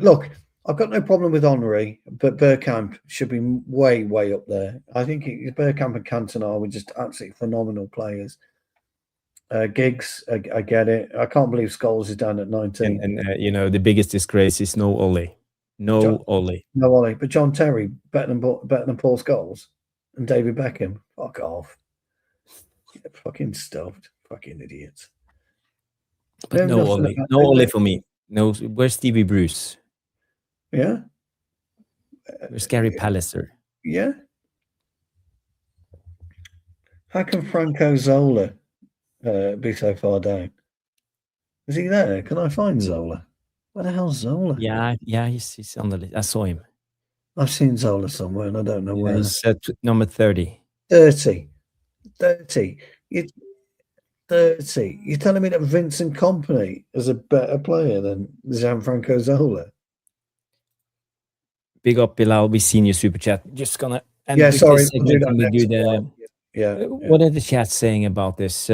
problem with Henry, but Bergkamp should be way, way up there. I think Bergkamp and Cantona were just absolutely phenomenal players. Giggs, I get it. I can't believe Scholes is down at 19. And the biggest disgrace is no Ollie. No Ollie. But John Terry, better than Paul Scholes and David Beckham. Fuck off. Yeah, fucking stuffed. Fucking idiots. But no Ollie. No Ollie for me. No, where's Stevie Bruce? Yeah. Where's Gary Pallister? Yeah. How can Franco Zola be so far down? Is he there? Can I find Zola? Where the hell's Zola? Yeah, he's on the list. I saw him. I've seen Zola somewhere and I don't know where. He's number 30. 30. You're telling me that Vincent Kompany is a better player than Gianfranco Zola? Big up, Bilal. We seen your super chat. Just gonna sorry. What are the chats saying about this?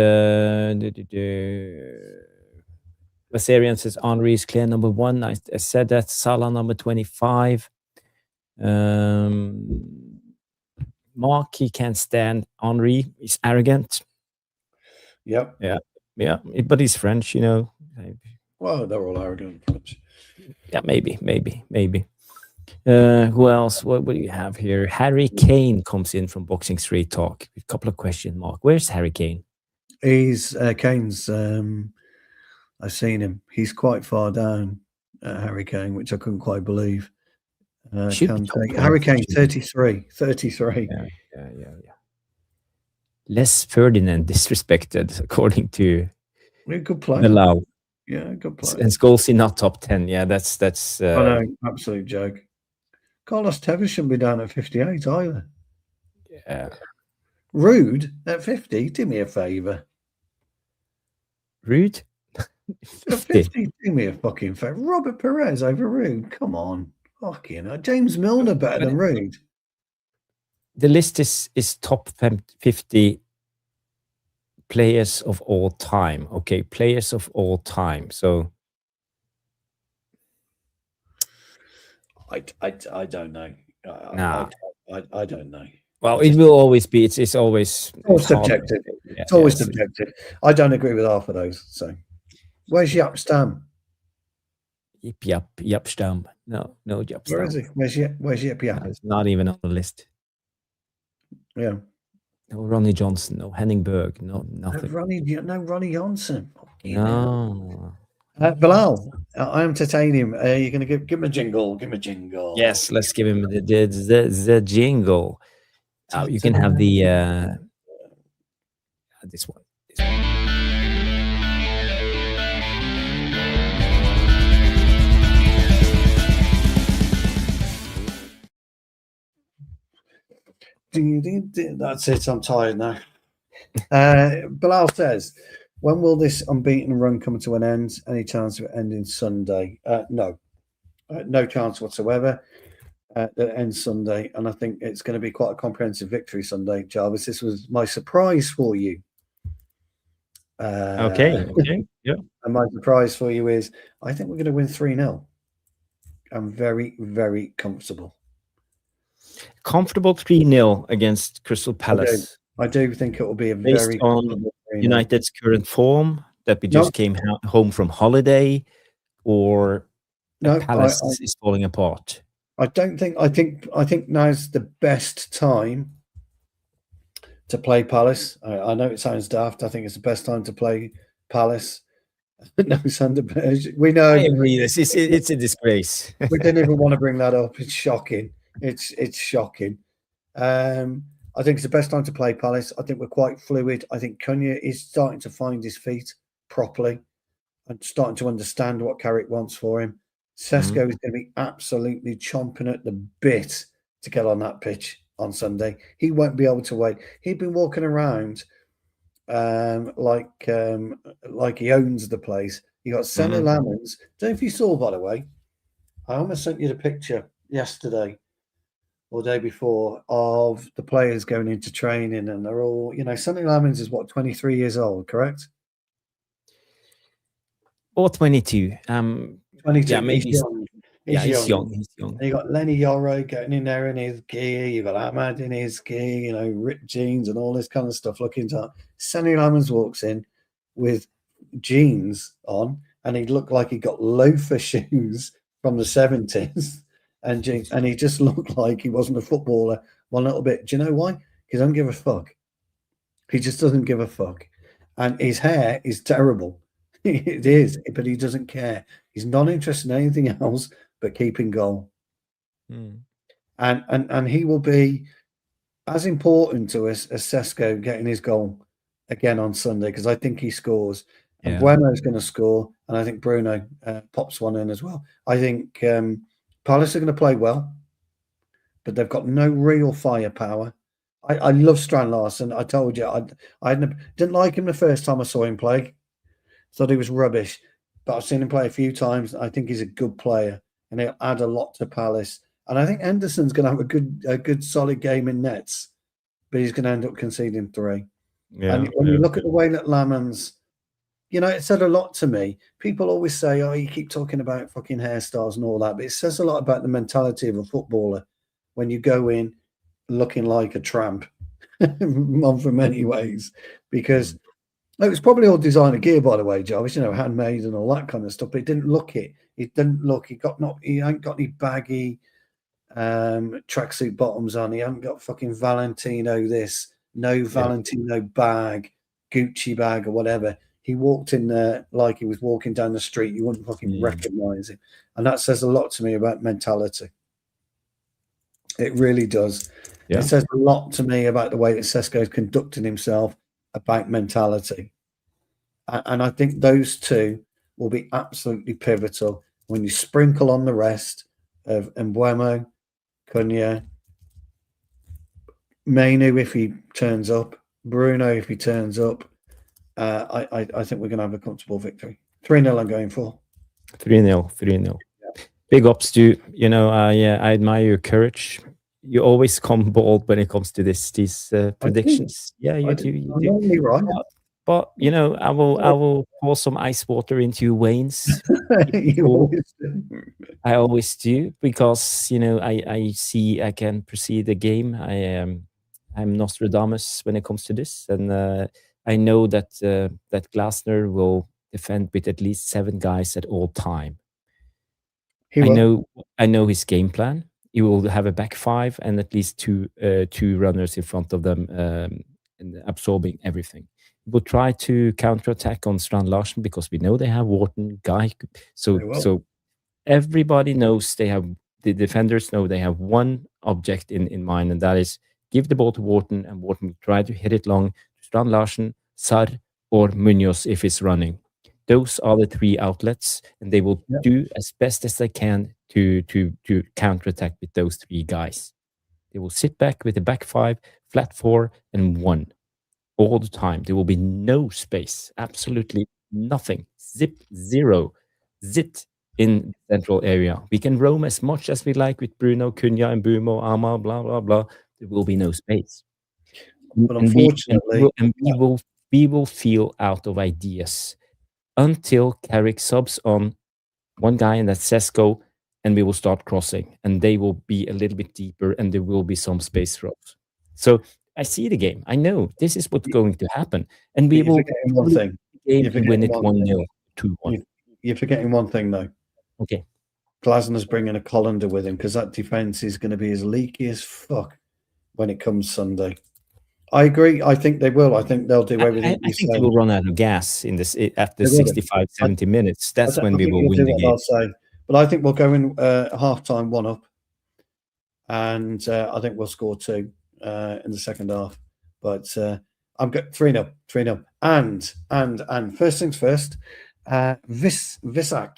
Vasarian says Henry is clear number 1. I said that. Salah number 25. Mark, he can't stand Henry. He's arrogant. Yep. Yeah. But he's French, you know. Well, they're all arrogant French. Yeah, maybe. Who else? What do you have here? Harry Kane comes in from Boxing Straight Talk. A couple of questions, Mark. Where's Harry Kane? He's Kane's. I've seen him. He's quite far down, Harry Kane, which I couldn't quite believe. Harry Kane, 33. Yeah. Les Ferdinand disrespected, according to good player. the Lau. Yeah, good player. And Scholesy not top 10. Yeah, that's. I know, absolute joke. Carlos Tevez shouldn't be down at 58 either. Yeah. Rude at 50. Do me a favour. Rude? 50. Do me a fucking favour. Robert Perez over Rude. Come on. Fucking James Milner better than Rude. The list is top 50 players of all time. Okay, players of all time. So I don't know. I don't know. Well, it will always be. It's always subjective. It's always subjective. I don't agree with half of those. So Where's Jaap Stam? Jaap Stam. No, Jaap Stam. Where is he? Where's Jaap? No, it's not even on the list. Yeah. No Ronnie Johnson, no Henning Berg, no nothing. No Ronnie Johnson. No. Bilal, I entertain him. You're going to give him a jingle. Give him a jingle. Yes, let's give him the jingle. You can have the this one. That's it. I'm tired now. Bilal says, when will this unbeaten run come to an end? Any chance of it ending Sunday? No. No chance whatsoever. That ends Sunday, and I think it's going to be quite a comprehensive victory Sunday, Jarvis. This was my surprise for you. Okay. Yeah. And my surprise for you is I think we're going to win 3-0. I'm very, very comfortable. Comfortable 3-0 against Crystal Palace. I do think it will be a based very on United's current form, that we just came home from holiday, or Palace is falling apart. I think now's the best time to play Palace. I know it sounds daft. I think it's the best time to play Palace. No, Sander, we know. I agree. It's a disgrace. We didn't even want to bring that up. It's shocking. It's shocking. I think it's the best time to play Palace. I think we're quite fluid. I think Cunha is starting to find his feet properly and starting to understand what Carrick wants for him. Sesko is going to be absolutely chomping at the bit to get on that pitch on Sunday. He won't be able to wait. He'd been walking around like he owns the place. You got Senna Lamens. Don't know if you saw, by the way, I almost sent you the picture yesterday or the day before of the players going into training, and they're all, Senna Lamens is what, 23 years old, correct? Or 22. 22. Yeah, maybe he's young. You got Lenny Yoro getting in there in his gear. You got Ahmad in his gear. Ripped jeans and all this kind of stuff. Looking to Sonny Lamens walks in with jeans on, and he looked like he got loafer shoes from the 70s, and he just looked like he wasn't a footballer one little bit. Do you know why? Because he doesn't give a fuck. He just doesn't give a fuck, and his hair is terrible. It is, but he doesn't care. He's not interested in anything else but keeping goal. And he will be as important to us as Sesko getting his goal again on Sunday, because I think he scores. And Bueno's going to score, and I think Bruno pops one in as well. I think Palace are going to play well, but they've got no real firepower. I love Strand Larsen. I told you, I didn't like him the first time I saw him play. Thought he was rubbish, but I've seen him play a few times. I think he's a good player, and he'll add a lot to Palace. And I think Henderson's going to have a good solid game in nets, but he's going to end up conceding 3. And when you look at the way that Lamens, it said a lot to me. People always say, "Oh, you keep talking about fucking hairstyles and all that," but it says a lot about the mentality of a footballer when you go in looking like a tramp, for many ways, because. It was probably all designer gear, by the way, Jarvis, handmade and all that kind of stuff. But it didn't look it. It didn't look. He ain't got any baggy tracksuit bottoms on. He hasn't got fucking Valentino this, no Valentino bag, Gucci bag or whatever. He walked in there like he was walking down the street. You wouldn't fucking recognize him. And that says a lot to me about mentality. It really does. Yeah. It says a lot to me about the way that Sesko is conducting himself, about mentality. And I think those two will be absolutely pivotal when you sprinkle on the rest of Mbeumo, Cunha, Mainu if he turns up, Bruno if he turns up. I think we're going to have a comfortable victory. 3-0 I'm going for. 3-0. Yeah. Big ups to, I admire your courage. You always come bold when it comes to these predictions. You do. Normally right. But I will pour some ice water into your veins. I always do, because I can perceive the game. I'm Nostradamus when it comes to this, and I know that Glasner will defend with at least 7 guys at all time. He will. I know his game plan. He will have a back 5 and at least two runners in front of them, and absorbing everything. He will try to counterattack on Strand Larsen because we know they have Wharton, Guy. So everybody knows the defenders know they have one object in mind, and that is give the ball to Wharton, and Wharton will try to hit it long to Strand Larsen, Sar, or Munoz if it's running. Those are the 3 outlets, and they will do as best as they can to counterattack with those 3 guys. They will sit back with a back 5, flat 4, and 1 all the time. There will be no space, absolutely nothing, zero, zit in the central area. We can roam as much as we like with Bruno, Cunha, and Bumo, Amal, blah, blah, blah. There will be no space. But unfortunately, we will feel out of ideas until Carrick subs on one guy, and that's Sesko, and we will start crossing, and they will be a little bit deeper, and there will be some space for us. So I see the game. I know this is what's going to happen, and we will one thing. Win it 1-0, 2-1. You're forgetting one thing, though. Okay. Glasner's bringing a colander with him because that defense is going to be as leaky as fuck when it comes Sunday. I agree. I think they will. I think they'll do everything. I think they will run out of gas after 65, 70 minutes. That's when we will win the game. I'll say. But I think we'll go in half-time 1-up. And I think we'll score 2 in the second half. But I'm going 3-0. And first things first, Visak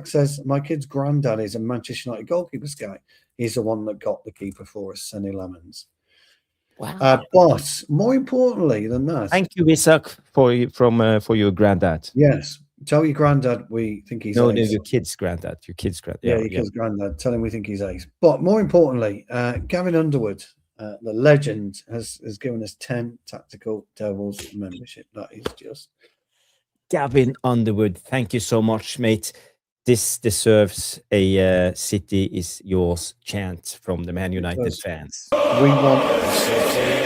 says, my kid's granddad is a Manchester United goalkeepers guy. He's the one that got the keeper for us, Sonny Lemons. Wow. But more importantly than that, thank you, Visak, for your granddad. Yes, tell your granddad we think he's ace. Your kid's granddad. Your kid's granddad. Yeah, your kid's granddad. Tell him we think he's ace. But more importantly, Gavin Underwood, the legend, has given us 10 Tactical Devils membership. That is just Gavin Underwood. Thank you so much, mate. This deserves a City is yours chant from the Man United fans. We want City.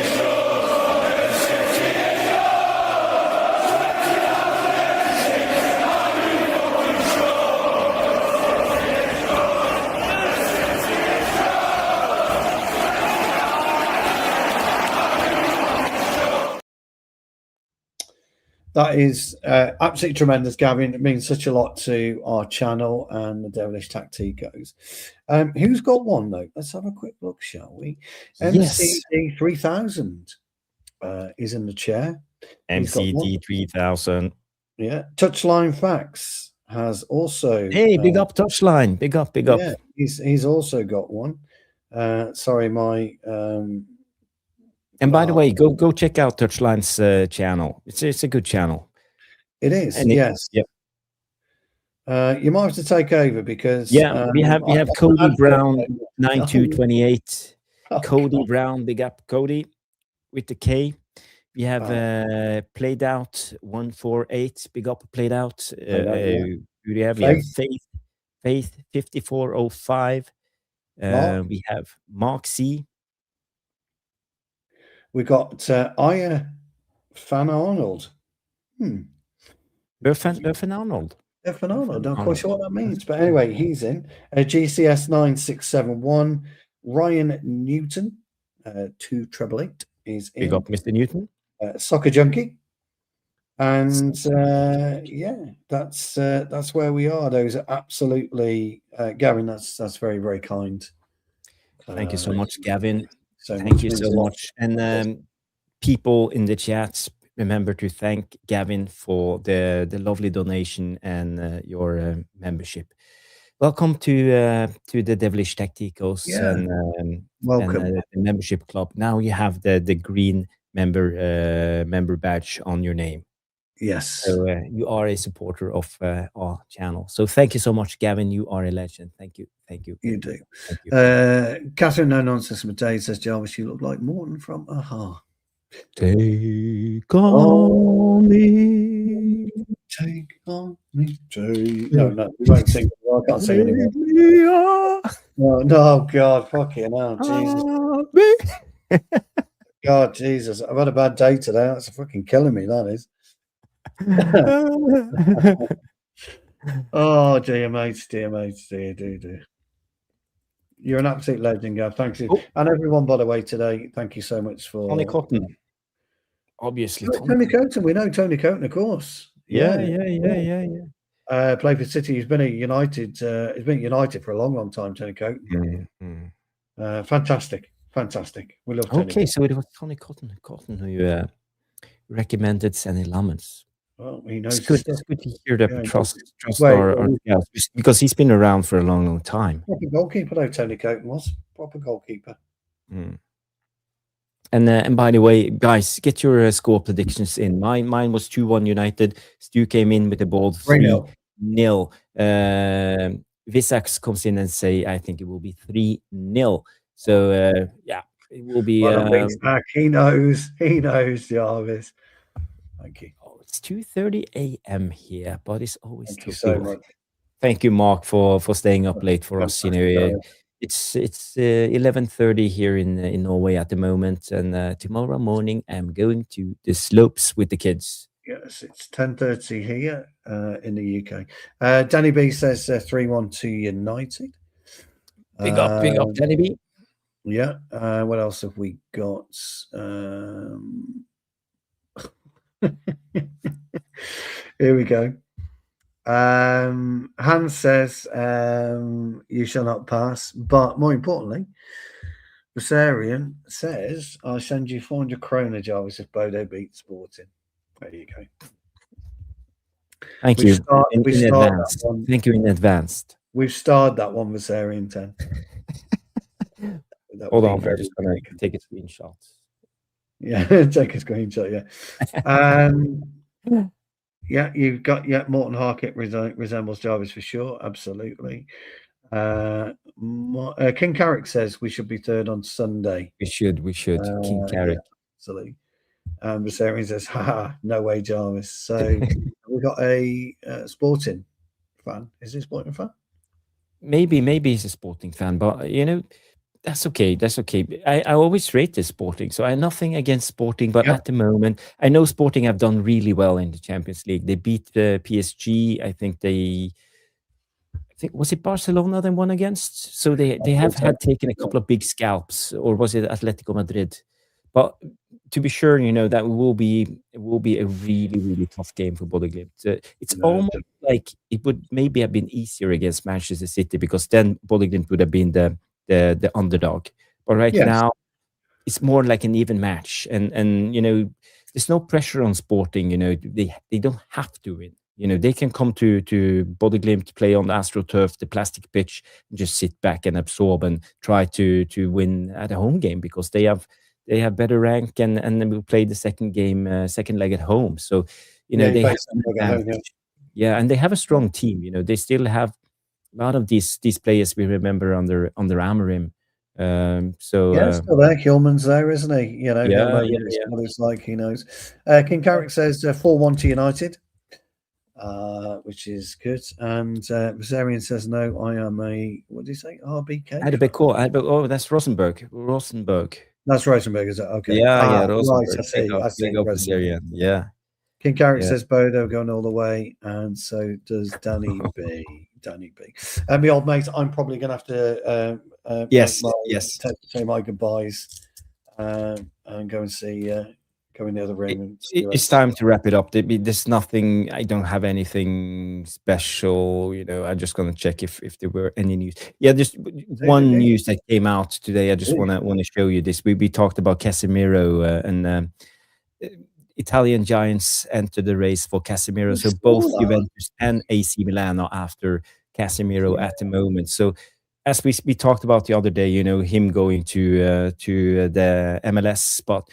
That is absolutely tremendous, Gavin. It means such a lot to our channel and the Devilish Tacticos. Who's got one, though? Let's have a quick look, shall we? MCD 3000 is in the chair. MCD 3000. Yeah. Touchline Facts has also... Hey, big up Touchline. Big up. Yeah, he's also got one. Sorry, my... And by the way, go check out Touchline's channel. It's a good channel. It is, yes. Yep. You might have to take over because we have Cody Brown 9228. Cody Brown, big up Cody with the K. We have Played Out 148, big up Played Out. We have Faith 5405. We have Mark C. We got Aya Fan Arnold. Fan Arnold. Fan Arnold. Not quite sure what that means, but anyway, he's in. GCS 9671. Ryan Newton 2888 is in. Big up, Mr. Newton. Soccer Junkie. And that's where we are. Those are absolutely Gavin. That's very, very kind. Thank you so much, Gavin. Thank you so much. And people in the chats, remember to thank Gavin for the lovely donation and your membership. Welcome to the Devilish Tacticos and welcome and, the membership club. Now you have the green member badge on your name. Yes. So you are a supporter of our channel. So thank you so much, Gavin. You are a legend. Thank you. You do. Thank you. Catherine No Nonsense Matei says, Jarvis, you look like Morton from Aha. Take on me. Take on me. No, we won't sing. I can't sing anymore. No, God, fucking hell, Jesus. God, Jesus. I've had a bad day today. That's fucking killing me, that is. Oh, dear mates, dear. You're an absolute legend, Gav. Thank you. And everyone, by the way, today, thank you so much for Tony Cotton. Obviously, Tony Cotton. We know Tony Cotton, of course. Yeah. Played for City. He's been at United. He's been at United for a long time. Tony Cotton. Fantastic. We love Tony. Okay, so it was Tony Cotton who recommended Senny Lammens. Well, he knows. It's good to hear that trust our scouts, because he's been around for a long time. Proper goalkeeper, though. Tony Cotton was proper goalkeeper. And by the way, guys, get your score predictions in. Mine was 2-1 United. Stu came in with the ball 3-0. Visax comes in and say, I think it will be 3-0. So it will be. He knows, Jarvis. Thank you. Oh, it's 2:30 a.m. here, but it's always. Thank you so much. Thank you, Mark, for staying up late for us. It's 11:30 here in Norway at the moment, and tomorrow morning I'm going to the slopes with the kids. Yes, it's 10:30 here in the UK. Danny B says 3-1 to United. Big up, Danny B. Yeah. What else have we got? Here we go. Hans says you shall not pass, but more importantly, Rosarian says I'll send you 400 krona, Jarvis, if Bodø beats Sporting. There you go. Thank you in advance. Thank you in advance. We've starred that one, Rosarian 10. Hold on, I'm just going to take a screenshot. Yeah, take a screenshot, yeah. Yeah, you've got, Morton Harkett resembles Jarvis for sure, absolutely. King Carrick says we should be third on Sunday. We should. King Carrick. Yeah, absolutely. Rosarian says, no way, Jarvis. So we've got a Sporting fan. Is he a Sporting fan? Maybe he's a Sporting fan, but that's okay. I always rate the Sporting, so I have nothing against Sporting, but at the moment, I know Sporting have done really well in the Champions League. They beat the PSG. I think was it Barcelona they won against? So they have taken a couple of big scalps, or was it Atletico Madrid? But to be sure, that it will be a really, really tough game for Bodø Glimt. It's almost like it would maybe have been easier against Manchester City, because then Bodø Glimt would have been the underdog. But right now, it's more like an even match, and there's no pressure on Sporting. They don't have to win. They can come to Bodø Glimt, play on the AstroTurf, the plastic pitch, and just sit back and absorb and try to win at a home game, because they have better rank, and then we play the second leg at home. So they have and they have a strong team. They still have a lot of these players we remember under Amorim. Still there. Hillman's there, isn't he? What it's like, he knows. King Carrick says 4-1 to United, which is good. And Rosarian says no. I am a, what did he say? RBK. I had a big call. Oh, that's Rosenberg. That's Rosenberg, is it? Okay. Rosenberg. Right, I see. Yeah. King Carrick says Bodø going all the way, and so does Danny B. My old mate, I'm probably going to have to say my goodbyes and go and see, go in the other room. It's time to wrap it up. There's nothing, I don't have anything special. I'm just going to check if there were any news. Yeah, just one news that came out today. I just want to show you this. We talked about Casemiro and Italian giants entered the race for Casemiro. So both Juventus and AC Milan are after Casemiro at the moment. So as we talked about the other day, him going to the MLS spot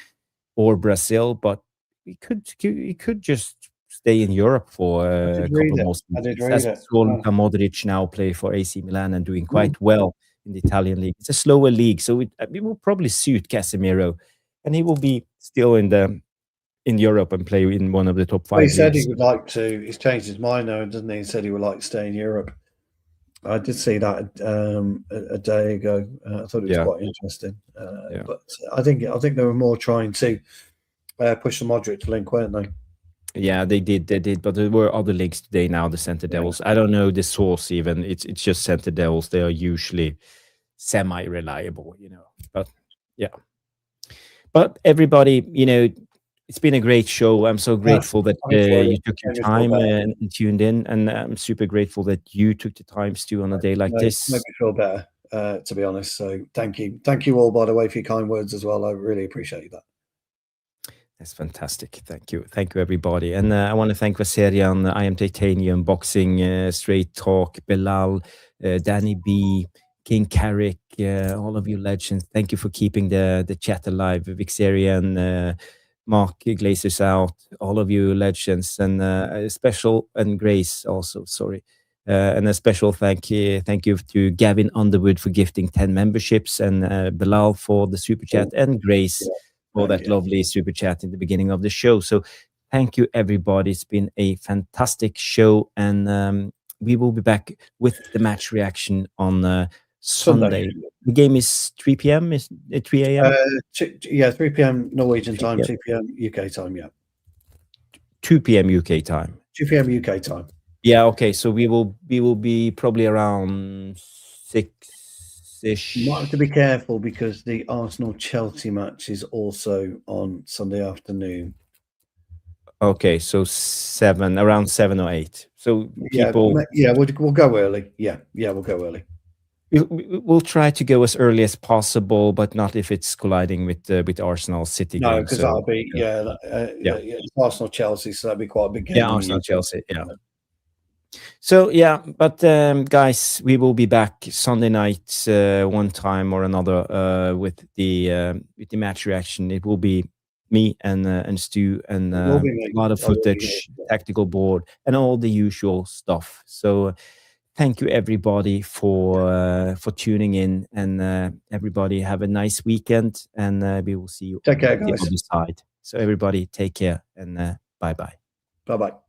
or Brazil, but he could just stay in Europe for a couple more seasons. As Luka Modric now play for AC Milan and doing quite well in the Italian league. It's a slower league, so it will probably suit Casemiro, and he will be still in Europe and play in one of the top 5 he leagues. said he would like to. He's changed his mind now, doesn't he? He said he would like to stay in Europe. I did see that a day ago. I thought it was quite interesting. But I think they were more trying to push the Modric link, weren't they? Yeah, they did, but there were other leagues today now, the Center Devils. I don't know the source even. It's just Center Devils. They are usually semi-reliable, But yeah. But everybody, it's been a great show. I'm so grateful that you took your time and tuned in, and I'm super grateful that you took the time, Stu, on a day like this. Made me feel better, to be honest. So thank you all, by the way, for your kind words as well. I really appreciate that. That's fantastic. Thank you, everybody. And I want to thank Vaserian, I Am Titanium, Boxing, Straight Talk, Bilal, Danny B, King Carrick, all of you legends. Thank you for keeping the chat alive. Vixerian, Mark Glazers out, all of you legends, and a special, and Grace also, sorry. And a special thank you to Gavin Underwood for gifting 10 memberships, and Bilal for the super chat, and Grace for that lovely super chat in the beginning of the show. So thank you, everybody. It's been a fantastic show, and we will be back with the match reaction on Sunday. The game is 3 p.m. Is it 3 a.m.? 3 p.m. Norwegian time, 2 p.m. UK time. Yeah, 2 p.m. UK time. 2 p.m. UK time. Yeah. Okay. So we will be probably around 6-ish. You might have to be careful because the Arsenal-Chelsea match is also on Sunday afternoon. Okay, so around 7 or 8. So people, we'll go early. Yeah, we'll go early. We'll try to go as early as possible, but not if it's colliding with Arsenal City. No, because that'll be Arsenal Chelsea, so that'd be quite a big game. Yeah, Arsenal Chelsea. Yeah. So but guys, we will be back Sunday night, one time or another, with the match reaction. It will be me and Stu, and a lot of footage, tactical board, and all the usual stuff. So thank you, everybody, for tuning in, and everybody have a nice weekend, and we will see you on the other side. So everybody, take care, and bye-bye. Bye-bye.